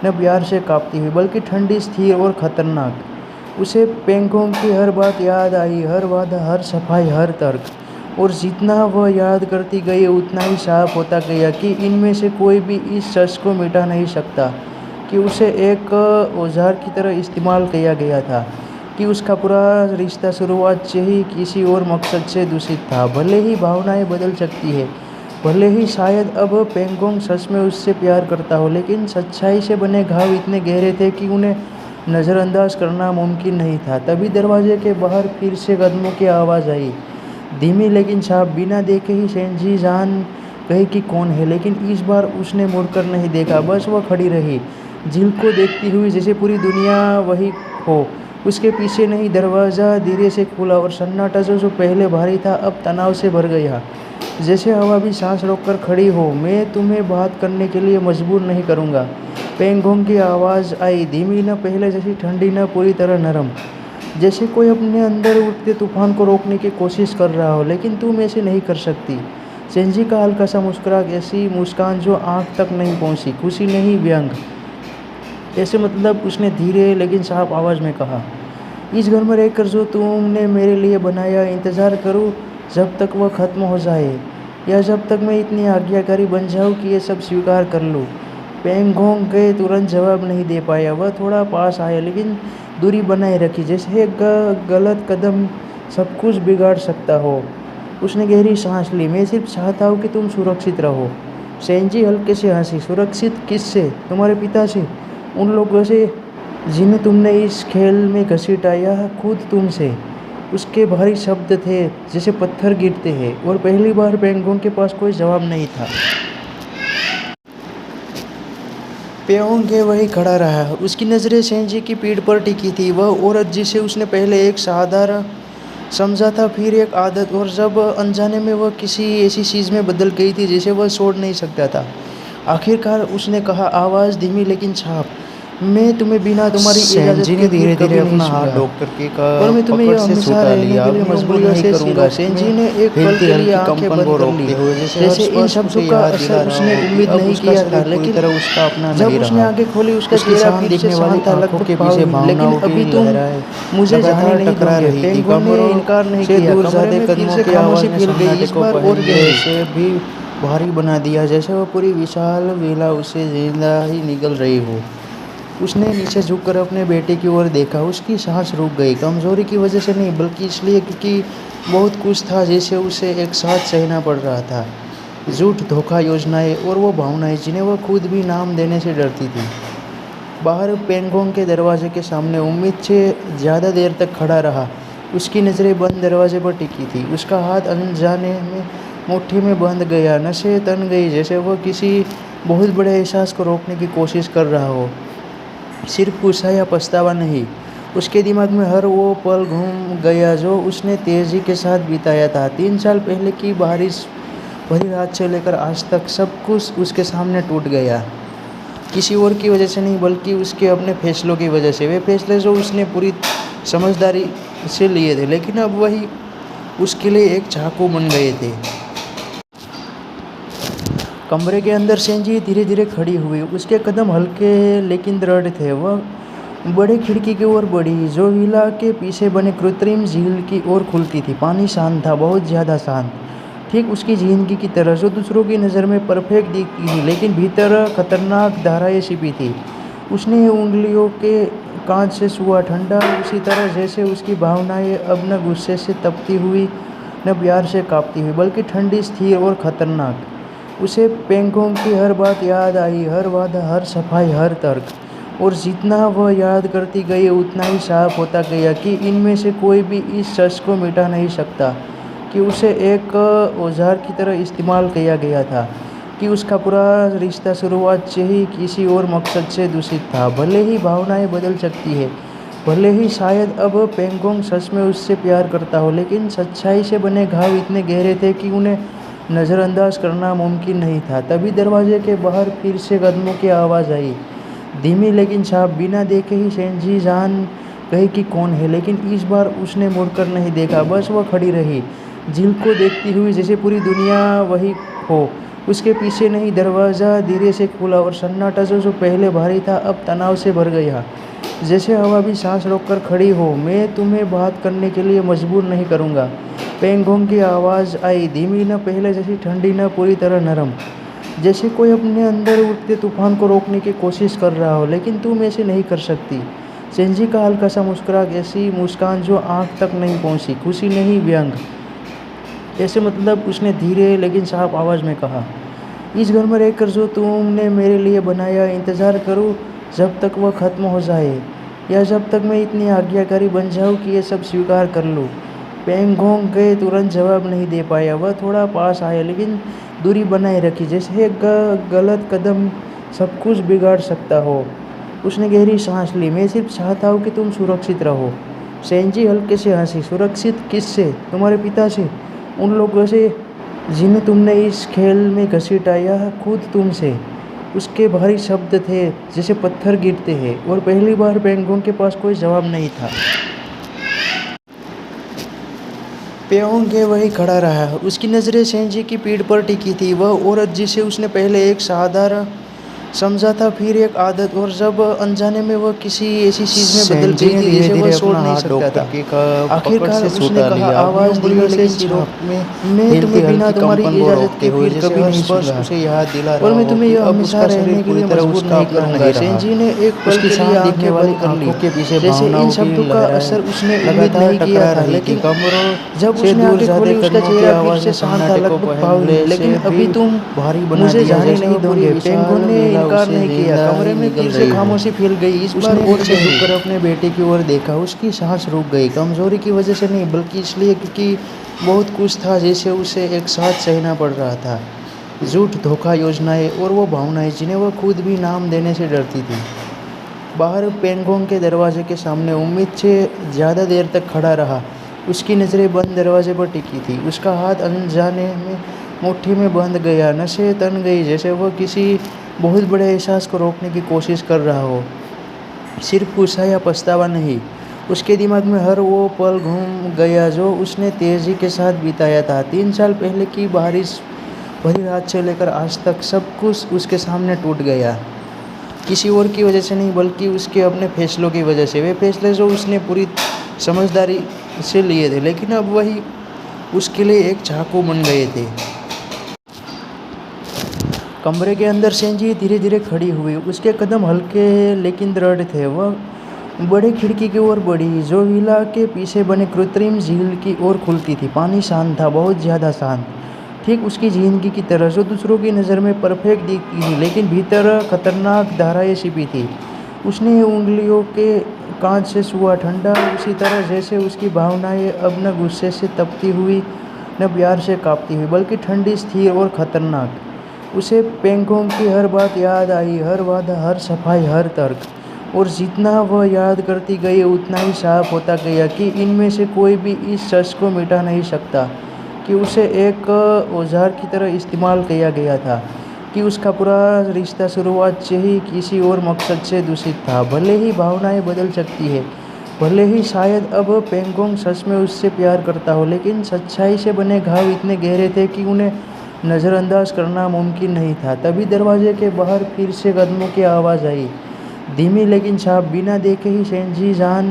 न प्यार से कांपती हुई, बल्कि ठंडी, स्थिर और खतरनाक। उसे पेंगोंग की हर बात याद आई, हर वादा, हर सफाई, हर तर्क। और जितना वह याद करती गई उतना ही साफ होता गया कि इनमें से कोई भी इस सच को मिटा नहीं सकता कि उसे एक औजार की तरह इस्तेमाल किया गया था, कि उसका पूरा रिश्ता शुरुआत से ही किसी और मकसद से दूषित था। भले ही भावनाएं बदल सकती है, भले ही शायद अब पेंगोंग सच में उससे प्यार करता हो, लेकिन सच्चाई से बने घाव इतने गहरे थे कि उन्हें नज़रअंदाज करना मुमकिन नहीं था। तभी दरवाजे के बाहर फिर से कदमों की आवाज़ आई, धीमी लेकिन साफ। बिना देखे ही सेंजी जान गई कि कौन है, लेकिन इस बार उसने मुड़कर नहीं देखा, बस वह खड़ी रही, झील को देखती हुई, जैसे पूरी दुनिया वही हो। उसके पीछे नहीं। दरवाज़ा धीरे से खुला और सन्नाटा जो पहले भारी था अब तनाव से भर गया, जैसे हवा भी सांस रोककर खड़ी हो। मैं तुम्हें बात करने के लिए मजबूर नहीं करूँगा, पेंगोंग की आवाज़ आई, धीमी, न पहले जैसी ठंडी, न पूरी तरह नरम, जैसे कोई अपने अंदर उठते तूफान को रोकने की कोशिश कर रहा हो, लेकिन तुम ऐसे नहीं कर सकती। सेंजी का हल्का सा मुस्कुराहट, ऐसी मुस्कान जो आँख तक नहीं पहुँची, खुशी नहीं, व्यंग। ऐसे मतलब उसने धीरे लेकिन साफ आवाज़ में कहा, इस घर में रहकर जो तुमने मेरे लिए बनाया, इंतज़ार करूँ जब तक वह ख़त्म हो जाए, या जब तक मैं इतनी आज्ञाकारी बन जाऊँ कि ये सब स्वीकार कर लूँ। पेंगोंग के तुरंत जवाब नहीं दे पाया। वह थोड़ा पास आया लेकिन दूरी बनाए रखी, जैसे एक गलत कदम सब कुछ बिगाड़ सकता हो। उसने गहरी सांस ली। मैं सिर्फ चाहता हूँ कि तुम सुरक्षित रहो। सेंजी हल्के से हंसी। सुरक्षित किससे? तुम्हारे पिता से, उन लोगों से जिन्हें तुमने इस खेल में घसीटाया, खुद तुमसे। उसके भारी शब्द थे जैसे पत्थर गिरते हैं, और पहली बार पेंगोंग के पास कोई जवाब नहीं था। पेओंगे वही खड़ा रहा। उसकी नज़रें सेंजी की पीठ पर टिकी थी। वह औरत जिसे उसने पहले एक साधारण समझा था, फिर एक आदत, और जब अनजाने में वह किसी ऐसी चीज़ में बदल गई थी जिसे वह छोड़ नहीं सकता था। आखिरकार उसने कहा, आवाज़ धीमी लेकिन छाप, मैं तुम्हें बिना तुम्हारी इजाज़त के धीरे धीरे अपना हाथ छूंगा। डॉक्टर के और मैं तुम्हें पकड़ यह से हमेशा छूटा रहने लिया। के लिए अपनी मजबूर उंगलियों नहीं से करूंगा। सिरों सेंजी में ने एक पल हिलती के लिए हल्की आंखें कंपन बंद को कर ली, रोकते हुए जैसे इन शब्दों का असर उसने उम्मीद नहीं किया था। लेकिन तरह उसका अपना जब नहीं उसने रहा। आंखें खोली, उसका उसकी चेहरा शांत फिर से दिखने वाली शांत था, आंखों के लगभग पीछे भावहीन। लेकिन भावनाओं अभी की तुम लहराएं मुझे जाने लगातार नहीं टकरा दोगे। रही थी। पेंगोंग ने इनकार नहीं से किया। दूर कमरे जाते में फिर कदमों से की आवाज खामोशी ने फैल गई, सन्नाटे इस को बार और पहले गहरी। से भी भारी बना दिया, जैसे वह पूरी विशाल वेला उसे जिंदा ही निकल रही हो। उसने नीचे झुककर अपने बेटे की ओर देखा। उसकी सांस रुक गई, कमजोरी की वजह से नहीं, बल्कि इसलिए क्योंकि बहुत कुछ था जिसे उसे एक साथ सहना पड़ रहा था। झूठ, धोखा, योजनाएं, और वो भावनाएं जिन्हें वह खुद भी नाम देने से डरती थी। बाहर पेंगोंग के दरवाजे के सामने उम्मीद से ज़्यादा देर तक खड़ा रहा। उसकी नज़रें बंद दरवाजे पर टिकी थी। उसका हाथ अनजाने में मुट्ठी में बंध गया। नसें तन गई, जैसे वह किसी बहुत बड़े एहसास को रोकने की कोशिश कर रहा हो, सिर्फ गुस्सा या पछतावा नहीं। उसके दिमाग में हर वो पल घूम गया जो उसने तेजी के साथ बिताया था। 3 साल पहले की बारिश भरी रात से लेकर आज तक सब कुछ उसके सामने टूट गया। किसी और की वजह से नहीं, बल्कि उसके अपने फैसलों की वजह से। वे फैसले जो उसने पूरी समझदारी से लिए थे, लेकिन अब वही उसके लिए एक चाकू बन गए थे। कमरे के अंदर सेंजी धीरे धीरे खड़ी हुई। उसके कदम हल्के लेकिन दृढ़ थे। वह बड़े खिड़की की ओर बढ़ी, जो विला के पीछे बने कृत्रिम झील की ओर खुलती थी। पानी शांत था, बहुत ज़्यादा शांत, ठीक उसकी जिंदगी की तरह, जो दूसरों की नज़र में परफेक्ट दिखती थी, लेकिन भीतर खतरनाक धाराएं छिपी थी। उसने उंगलियों के कांच से छुआ, ठंडा उसी तरह जैसे उसकी भावनाएं अब न गुस्से से तपती हुई, न प्यार से कांपती हुई, बल्कि ठंडी, स्थिर और खतरनाक। उसे पेंगोंग की हर बात याद आई, हर वादा, हर सफाई, हर तर्क। और जितना वह याद करती गई, उतना ही साफ होता गया कि इनमें से कोई भी इस सच को मिटा नहीं सकता कि उसे एक औजार की तरह इस्तेमाल किया गया था, कि उसका पूरा रिश्ता शुरुआत से ही किसी और मकसद से दूषित था। भले ही भावनाएं बदल सकती है, भले ही शायद अब पेंगोंग सच में उससे प्यार करता हो, लेकिन सच्चाई से बने घाव इतने गहरे थे कि उन्हें नज़रअंदाज करना मुमकिन नहीं था। तभी दरवाजे के बाहर फिर से कदमों की आवाज़ आई, धीमी लेकिन साफ। बिना देखे ही सेंजी जान गई कि कौन है, लेकिन इस बार उसने मुड़कर नहीं देखा। बस वह खड़ी रही, झील को देखती हुई, जैसे पूरी दुनिया वही हो। उसके पीछे नहीं। दरवाज़ा धीरे से खुला, और सन्नाटा जो पहले भारी था अब तनाव से भर गया, जैसे हवा भी सांस रोककर खड़ी हो। मैं तुम्हें बात करने के लिए मजबूर नहीं करूँगा। पेंगोंग की आवाज़ आई, धीमी, न पहले जैसी ठंडी, न पूरी तरह नरम, जैसे कोई अपने अंदर उठते तूफान को रोकने की कोशिश कर रहा हो। लेकिन तुम ऐसे नहीं कर सकती। सेंजी का हल्का सा मुस्कुराहट, ऐसी मुस्कान जो आँख तक नहीं पहुँची, खुशी नहीं, व्यंग। ऐसे मतलब उसने धीरे लेकिन साफ आवाज़ में कहा, इस घर में रहकर जो तुमने मेरे लिए बनाया, इंतज़ार करूँ जब तक वह ख़त्म हो जाए, या जब तक मैं इतनी आज्ञाकारी बन जाऊँ कि ये सब स्वीकार कर लूँ। पेंगोंग के तुरंत जवाब नहीं दे पाया। वह थोड़ा पास आया लेकिन दूरी बनाए रखी, जैसे एक गलत कदम सब कुछ बिगाड़ सकता हो। उसने गहरी सांस ली। मैं सिर्फ चाहता हूँ कि तुम सुरक्षित रहो। सेंजी हल्के से हंसी। सुरक्षित किससे? तुम्हारे पिता से, उन लोगों से जिन्हें तुमने इस खेल में घसीटाया, खुद तुमसे। उसके भारी शब्द थे जैसे पत्थर गिरते हैं, और पहली बार पेंगोंग के पास कोई जवाब नहीं था। पेओंगे वही खड़ा रहा। उसकी नज़रें सेंजी की पीठ पर टिकी थी। वह औरत जिसे उसने पहले एक साधारण समझा था फिर एक आदत, और जब अनजाने में वह किसी ऐसी चीज में बदल गई थी जिसे वह छोड़ नहीं सकता था। आखिरकार उसने कहा आवाज धीमी लेकिन साफ, मैं तुम्हें बिना तुम्हारी इजाजत के फिर कभी नहीं छूंगा, उसे याद दिला रहा और मैं हो तुम्हें कि यह अब हमेशा उसका रहने शरीर के पूरी लिए तरह मजबूर उसका नहीं अपना करूंगा। नहीं रहा। सेंजी ने एक पल उसकी के लिए शांत दिखने आंखें वाली बंद कर ली, आंखों के पीछे जैसे इन भावनाओं की शब्दों का लहरें असर उसने उम्मीद लगातार नहीं किया टकरा था। रही थी। लेकिन कमरों जब से उसने दूर आंखें जाते खोली उसका कदमों की चेहरा फिर आवाज से ने शांत था, सन्नाटे को लगभग पहले भावहीन। से लेकिन भी अभी तुम भारी बना मुझे दिया, जाने जैसे नहीं वो पूरी दोगे। विशाल पेंगुइन ने वेला इनकार उसे नहीं किया। जिंदा कमरे ही में निगल फिर से रही हो। खामोशी फैल गई। इस बार उसने और नीचे गहरी। झुककर अपने बेटे की ओर देखा। उसकी सांस रुक गई, कमजोरी की वजह से नहीं बल्कि इसलिए क्योंकि बहुत कुछ था जिसे उसे एक साथ सहना पड़ रहा था। झूठ, धोखा, योजनाएं और वो भावनाएं जिन्हें वह खुद भी नाम देने से डरती थी। बाहर पेंगोंग के दरवाजे के सामने उम्मीद से ज़्यादा देर तक खड़ा रहा। उसकी नज़रें बंद दरवाजे पर टिकी थी। उसका हाथ अनजाने में मुट्ठी में बंध गया। नसें तन गई, जैसे वह किसी बहुत बड़े एहसास को रोकने की कोशिश कर रहा हो। सिर्फ गुस्सा या पछतावा नहीं, उसके दिमाग में हर वो पल घूम गया जो उसने तेजी के साथ बिताया था। 3 साल पहले की बारिश भरी रात से लेकर आज तक सब कुछ उसके सामने टूट गया। किसी और की वजह से नहीं बल्कि उसके अपने फैसलों की वजह से। वे फैसले जो उसने पूरी समझदारी से लिए थे, लेकिन अब वही उसके लिए एक चाकू बन गए थे। कमरे के अंदर सेंजी धीरे धीरे खड़ी हुई। उसके कदम हल्के लेकिन दृढ़ थे। वह बड़े खिड़की की ओर बढ़ी जो विला के पीछे बने कृत्रिम झील की ओर खुलती थी। पानी शांत था, बहुत ज़्यादा शांत, ठीक उसकी जिंदगी की तरह जो दूसरों की नज़र में परफेक्ट दिखती थी, लेकिन भीतर खतरनाक धाराएं छिपी थी। उसने उंगलियों के कांच से छुआ, ठंडा उसी तरह जैसे उसकी भावनाएं अब न गुस्से से तपती हुई न प्यार से कांपती हुई, बल्कि ठंडी, स्थिर और खतरनाक। उसे पेंगोंग की हर बात याद आई, हर वादा, हर सफाई, हर तर्क। और जितना वह याद करती गई उतना ही साफ होता गया कि इनमें से कोई भी इस सच को मिटा नहीं सकता कि उसे एक औजार की तरह इस्तेमाल किया गया था, कि उसका पूरा रिश्ता शुरुआत से ही किसी और मकसद से दूषित था। भले ही भावनाएं बदल सकती है, भले ही शायद अब पेंगोंग सच में उससे प्यार करता हो, लेकिन सच्चाई से बने घाव इतने गहरे थे कि उन्हें नज़रअंदाज करना मुमकिन नहीं था। तभी दरवाजे के बाहर फिर से कदमों की आवाज़ आई, धीमी लेकिन साफ। बिना देखे ही सेंजी जान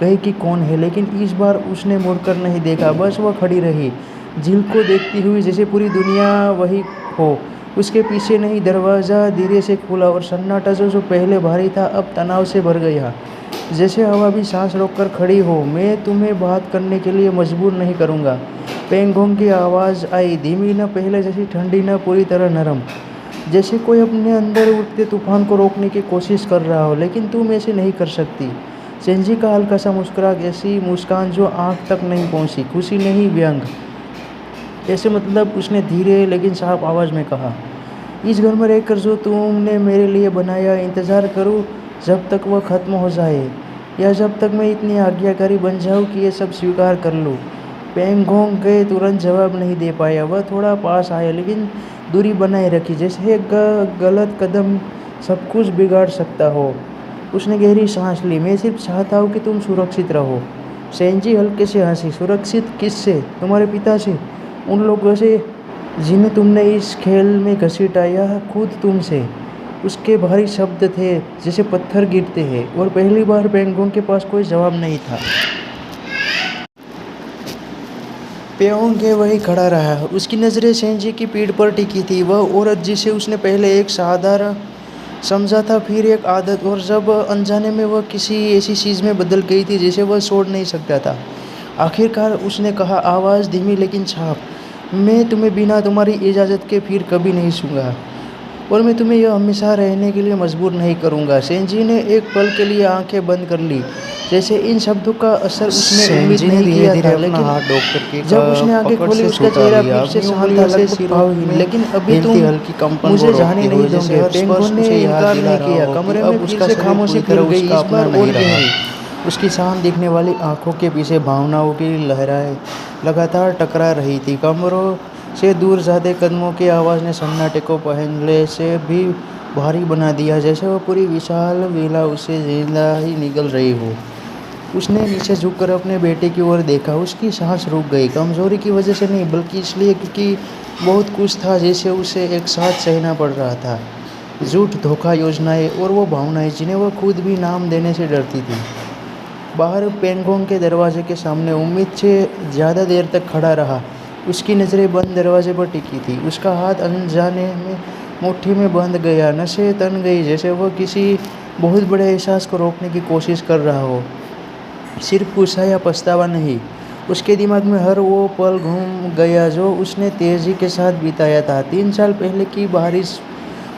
गई कि कौन है, लेकिन इस बार उसने मुड़कर नहीं देखा, बस वह खड़ी रही, झील को देखती हुई, जैसे पूरी दुनिया वही हो। उसके पीछे नहीं। दरवाज़ा धीरे से खुला और सन्नाटा जो पहले भारी था अब तनाव से भर गया, जैसे हवा भी सांस रोककर खड़ी हो। मैं तुम्हें बात करने के लिए मजबूर नहीं करूँगा। पेंगोंग की आवाज़ आई, धीमी, न पहले जैसी ठंडी, न पूरी तरह नरम, जैसे कोई अपने अंदर उठते तूफान को रोकने की कोशिश कर रहा हो। लेकिन तुम ऐसे नहीं कर सकती। सेंजी का हल्का सा मुस्कुराहट, ऐसी मुस्कान जो आँख तक नहीं पहुँची, खुशी नहीं, व्यंग। ऐसे मतलब उसने धीरे लेकिन साफ आवाज़ में कहा, इस घर में रहकर जो तुमने मेरे लिए बनाया, इंतज़ार करूँ जब तक वह ख़त्म हो जाए, या जब तक मैं इतनी आज्ञाकारी बन जाऊँ कि ये सब स्वीकार कर लूँ। पेंगोंग के तुरंत जवाब नहीं दे पाया। वह थोड़ा पास आया, लेकिन दूरी बनाए रखी, जैसे एक गलत कदम सब कुछ बिगाड़ सकता हो। उसने गहरी सांस ली। मैं सिर्फ चाहता हूँ कि तुम सुरक्षित रहो। सेंजी हल्के से हंसी। सुरक्षित किससे? तुम्हारे पिता से, उन लोगों से जिन्हें तुमने इस खेल में घसीटा, खुद तुमसे। उसके भारी शब्द थे जैसे पत्थर गिरते हैं, और पहली बार पेंगोंग के पास कोई जवाब नहीं था। पेंगोंग वही खड़ा रहा। उसकी नज़रें सेंजी की पीठ पर टिकी थी। वह औरत जिसे उसने पहले एक साधारण समझा था, फिर एक आदत, और जब अनजाने में वह किसी ऐसी चीज़ में बदल गई थी जिसे वह छोड़ नहीं सकता था। आखिरकार उसने कहा, आवाज़ धीमी लेकिन साफ, मैं तुम्हें बिना तुम्हारी इजाज़त के फिर कभी नहीं छूंगा, और मैं तुम्हें यह हमेशा रहने के लिए मजबूर नहीं करूँगा। सेंजी ने एक पल के लिए आंखें बंद कर ली, जैसे इन शब्दों का असर उसने उम्मीद नहीं किया था। लेकिन जब उसने आंखें खोली उसका चेहरा फिर से शांत था, लगभग भावहीन। लेकिन अभी तुम मुझे जाने नहीं दोगे। पेंगोंग ने इनकार नहीं किया। कमरे में फिर से खामोशी फैल गई, इस बार और गहरी। उसकी शांत दिखने वाली आंखों के पीछे भावनाओं की लहरें लगातार टकरा रही थी। कमरों से दूर जाते कदमों की आवाज़ ने सन्नाटे को पहले से भी भारी बना दिया, जैसे वह पूरी विशाल विला उसे जिंदा ही निगल रही हो। उसने नीचे झुककर अपने बेटे की ओर देखा। उसकी सांस रुक गई, कमजोरी की वजह से नहीं बल्कि इसलिए क्योंकि बहुत कुछ था जिसे उसे एक साथ सहना पड़ रहा था। झूठ, धोखा, योजनाएं और वो भावनाएं जिन्हें वह खुद भी नाम देने से डरती थी। बाहर पेंगोंग के दरवाजे के सामने उम्मीद से ज़्यादा देर तक खड़ा रहा। उसकी नज़रें बंद दरवाजे पर टिकी थी। उसका हाथ अनजाने में मुट्ठी में बंध गया। नसें तन गई जैसे वह किसी बहुत बड़े एहसास को रोकने की कोशिश कर रहा हो। सिर्फ गुस्सा या पछतावा नहीं, उसके दिमाग में हर वो पल घूम गया जो उसने तेजी के साथ बिताया था। 3 साल पहले की बारिश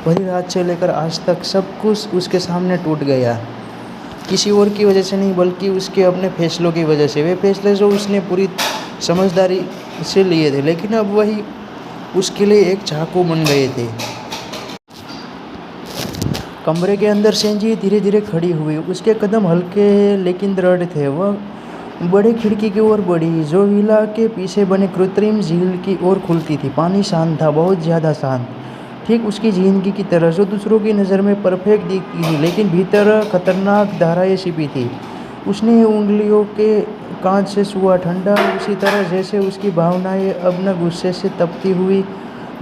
भरी रात से लेकर आज तक सब कुछ उसके सामने टूट गया। किसी और की वजह से नहीं, बल्कि उसके अपने फैसलों की वजह से। वे फैसले जो उसने पूरी समझदारी से लिए थे, लेकिन अब वही उसके लिए एक चाकू बन गए थे। कमरे के अंदर सेंजी धीरे धीरे खड़ी हुई। उसके कदम हल्के लेकिन दृढ़ थे। वह बड़े खिड़की की ओर बढ़ी जो विला के पीछे बने कृत्रिम झील की ओर खुलती थी। पानी शांत था, बहुत ज़्यादा शांत, ठीक उसकी जिंदगी की तरह जो दूसरों की नज़र में परफेक्ट दिखती थी, लेकिन भीतर खतरनाक धाराएं छिपी थी। उसने उंगलियों के कांच से छुआ, ठंडा उसी तरह जैसे उसकी भावनाएं अब न गुस्से से तपती हुई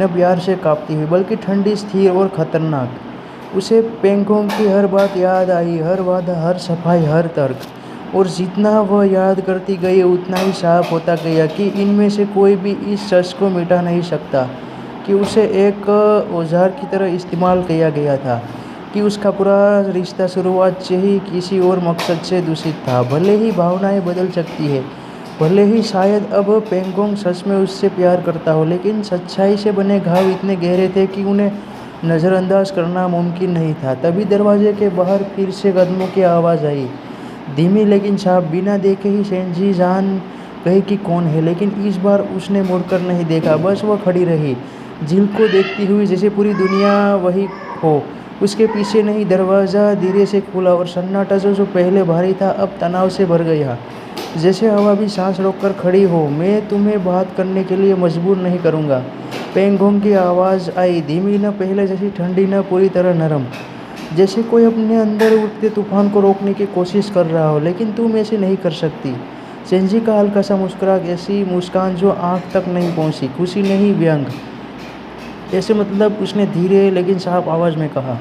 न प्यार से कांपती हुई, बल्कि ठंडी, स्थिर और खतरनाक। उसे पेंगोंग की हर बात याद आई, हर वादा, हर सफाई, हर तर्क। और जितना वह याद करती गई उतना ही साफ होता गया कि इनमें से कोई भी इस सच को मिटा नहीं सकता कि उसे एक औजार की तरह इस्तेमाल किया गया था, कि उसका पूरा रिश्ता शुरुआत से ही किसी और मकसद से दूषित था। भले ही भावनाएं बदल सकती है, भले ही शायद अब पेंगोंग सच में उससे प्यार करता हो, लेकिन सच्चाई से बने घाव इतने गहरे थे कि उन्हें नज़रअंदाज करना मुमकिन नहीं था। तभी दरवाजे के बाहर फिर से कदमों की आवाज़ आई, धीमी लेकिन साफ। बिना देखे ही सेंजी जान गई कि कौन है, लेकिन इस बार उसने मुड़कर नहीं देखा। बस वह खड़ी रही, झील को देखती हुई, जैसे पूरी दुनिया वही हो उसके पीछे नहीं। दरवाज़ा धीरे से खुला और सन्नाटा जो पहले भारी था अब तनाव से भर गया, जैसे हवा भी सांस रोककर खड़ी हो। मैं तुम्हें बात करने के लिए मजबूर नहीं करूँगा, पेंगोंग की आवाज़ आई, धीमी, न पहले जैसी ठंडी, न पूरी तरह नरम, जैसे कोई अपने अंदर उठते तूफान को रोकने की कोशिश कर रहा हो। लेकिन तुम ऐसे नहीं कर सकती। सेंजी का हल्का सा मुस्कुराहट, ऐसी मुस्कान जो आँख तक नहीं पहुँची, खुशी नहीं, व्यंग। ऐसे मतलब उसने धीरे लेकिन साफ आवाज़ में कहा,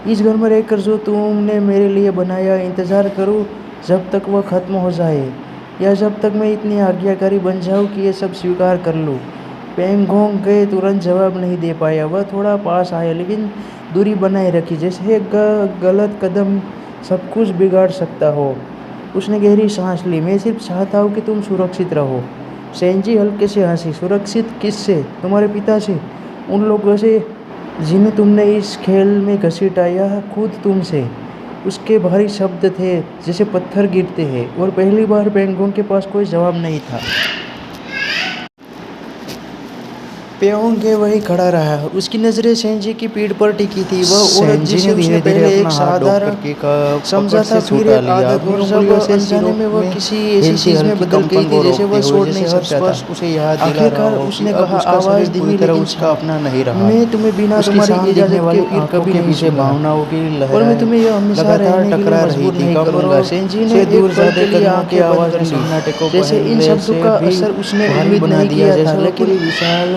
इस घर में रहकर जो तुमने मेरे लिए बनाया, इंतज़ार करूँ जब तक वह ख़त्म हो जाए, या जब तक मैं इतनी आज्ञाकारी बन जाऊँ कि ये सब स्वीकार कर लूँ। पेंगोंग के तुरंत जवाब नहीं दे पाया। वह थोड़ा पास आया, लेकिन दूरी बनाए रखी, जैसे एक गलत कदम सब कुछ बिगाड़ सकता हो। उसने गहरी सांस ली। मैं सिर्फ चाहता हूँ कि तुम सुरक्षित रहो। सेंजी हल्के से हंसी। सुरक्षित किससे? तुम्हारे पिता से, उन लोगों से जिन्हें तुमने इस खेल में घसीटाया, खुद तुमसे। उसके भारी शब्द थे जैसे पत्थर गिरते हैं, और पहली बार पेंगोंग के पास कोई जवाब नहीं था। पेंगोंग वही खड़ा रहा। उसकी नज़रें सेंजी की पीठ पर टिकी थी। वह औरत जिसे उसने पहले एक साधारण समझा था, फिर एक आदत, और जब अनजाने में वह किसी ऐसी चीज़ में बदल गई थी जैसे वह छोड़ नहीं सकता था। उसे याद आखिरकार उसने कहा, आवाज़ धीमी लेकिन उसका अपना नहीं रहा। मैं तुम्हें बिना तुम्हारी इजाज़त के फिर कभी नहीं पीछे सुना। भावनाओं की और मैं तुम्हें यह हमेशा रहने के लिए मजबूर नहीं करूँगा। सेंजी ने दूर जाते के लिए आंखें बंद कर ली, जैसे इन शब्दों का असर उसने उम्मीद नहीं किया था। लेकिन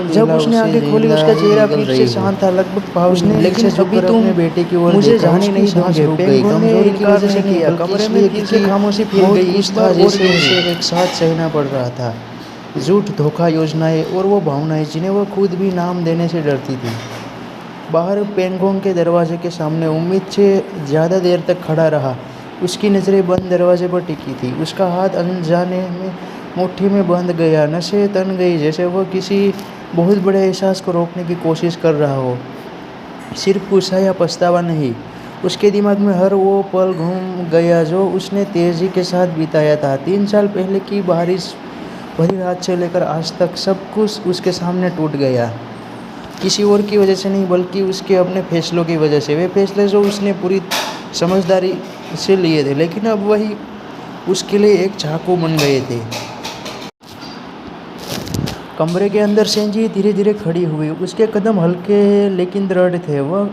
जब उसने आंखें खोली, उसका चेहरा फिर से शांत था, लगभग भावुक। लेकिन अभी तुम बेटे की ओर मुझे देखा, जाने उसकी नहीं सांस दोगे। रुक गई, पेंगोंग ने कमजोरी की इनकार वजह से नहीं किया। नहीं, कमरे बल्कि में फिर से खामोशी फैल बहुत गई। कुछ इस था बार जैसे और उसे एक साथ सहना पड़ रहा था। झूठ, धोखा, योजनाएं और वो भावनाएं जिन्हें वह खुद भी नाम देने से डरती थी। बाहर पेंगोंग के दरवाजे के सामने उम्मीद से ज़्यादा देर तक खड़ा रहा। उसकी नज़रें बंद दरवाजे पर टिकी थी। उसका हाथ अनजाने में मुट्ठी में बंध गया। नसें तन गई जैसे वह किसी बहुत बड़े एहसास को रोकने की कोशिश कर रहा हो। सिर्फ गुस्सा या पछतावा नहीं, उसके दिमाग में हर वो पल घूम गया जो उसने तेजी के साथ बिताया था। 3 साल पहले की बारिश भरी रात से लेकर आज तक सब कुछ उसके सामने टूट गया। किसी और की वजह से नहीं, बल्कि उसके अपने फैसलों की वजह से। वे फैसले जो उसने पूरी समझदारी से लिए थे, लेकिन अब वही उसके लिए एक चाकू बन गए थे। कमरे के अंदर सेंजी धीरे धीरे खड़ी हुई। उसके कदम हल्के लेकिन दृढ़ थे। वह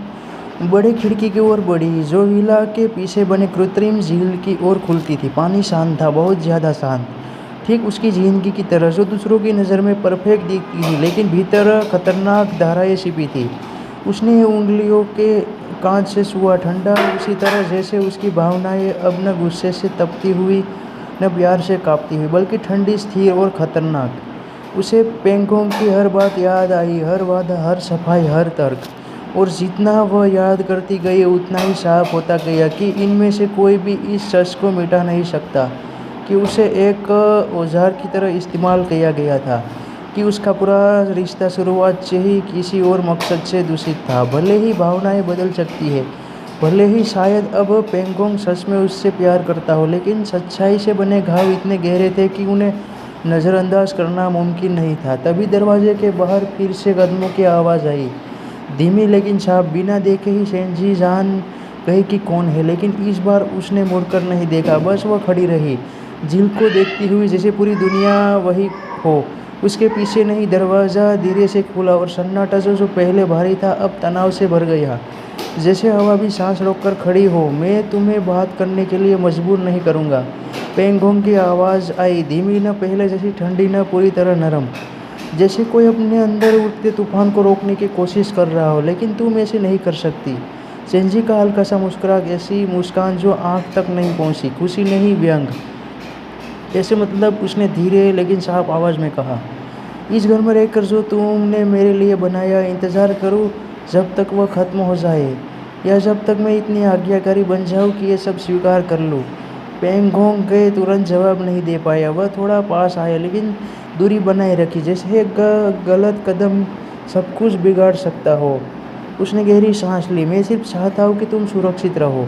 बड़े खिड़की की ओर बढ़ी जो विला के पीछे बने कृत्रिम झील की ओर खुलती थी। पानी शांत था, बहुत ज़्यादा शांत, ठीक उसकी जिंदगी की तरह जो दूसरों की नज़र में परफेक्ट दिखती थी, लेकिन भीतर खतरनाक धाराएं छिपी थी। उसने उंगलियों के कांच से छुआ, ठंडा उसी तरह जैसे उसकी भावनाएं अब न गुस्से से तपती हुई न प्यार से कांपती हुई, बल्कि ठंडी, स्थिर और खतरनाक। उसे पेंगोंग की हर बात याद आई, हर वादा, हर सफाई, हर तर्क। और जितना वह याद करती गई उतना ही साफ होता गया कि इनमें से कोई भी इस सच को मिटा नहीं सकता कि उसे एक औजार की तरह इस्तेमाल किया गया था, कि उसका पूरा रिश्ता शुरुआत से ही किसी और मकसद से दूषित था। भले ही भावनाएं बदल सकती है, भले ही शायद अब पेंगोंग सच में उससे प्यार करता हो, लेकिन सच्चाई से बने घाव इतने गहरे थे कि उन्हें नज़रअंदाज करना मुमकिन नहीं था। तभी दरवाजे के बाहर फिर से कदमों की आवाज़ आई, धीमी लेकिन साफ। बिना देखे ही सेंजी जान गई कि कौन है, लेकिन इस बार उसने मुड़कर नहीं देखा, बस वह खड़ी रही, झील को देखती हुई, जैसे पूरी दुनिया वही हो। उसके पीछे नहीं। दरवाज़ा धीरे से खुला और सन्नाटा जो पहले भारी था अब तनाव से भर गया, जैसे हवा भी सांस रोककर खड़ी हो। मैं तुम्हें बात करने के लिए मजबूर नहीं करूँगा, पेंगोंग की आवाज़ आई, धीमी, न पहले जैसी ठंडी, न पूरी तरह नरम, जैसे कोई अपने अंदर उठते तूफान को रोकने की कोशिश कर रहा हो। लेकिन तुम ऐसे नहीं कर सकती। सेंजी का हल्का सा मुस्कुराहट, ऐसी मुस्कान जो आँख तक नहीं पहुँची, खुशी नहीं, व्यंग। ऐसे मतलब उसने धीरे लेकिन साफ आवाज़ में कहा, इस घर में रहकर जो तुमने मेरे लिए बनाया, इंतज़ार करूँ जब तक वह ख़त्म हो जाए, या जब तक मैं इतनी आज्ञाकारी बन जाऊँ कि ये सब स्वीकार कर लूँ। पेंगोंग के तुरंत जवाब नहीं दे पाया। वह थोड़ा पास आया, लेकिन दूरी बनाए रखी, जैसे एक गलत कदम सब कुछ बिगाड़ सकता हो। उसने गहरी सांस ली, मैं सिर्फ चाहता हूँ कि तुम सुरक्षित रहो।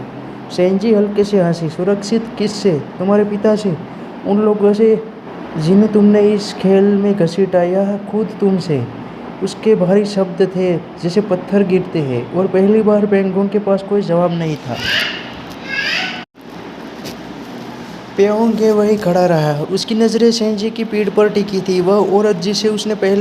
सेंजी हल्के से हंसी, सुरक्षित किससे? तुम्हारे पिता से, उन लोगों से जिन्हें तुमने इस खेल में घसीटा, खुद तुमसे। उसके भारी शब्द थे जैसे पत्थर गिरते हैं, और पहली बार पेंगोंग के पास कोई जवाब नहीं था। पेंगोंग वही खड़ा रहा, उसकी नज़रें सेंजी की पीठ पर टिकी थी। वह औरत जिसे उसने पहले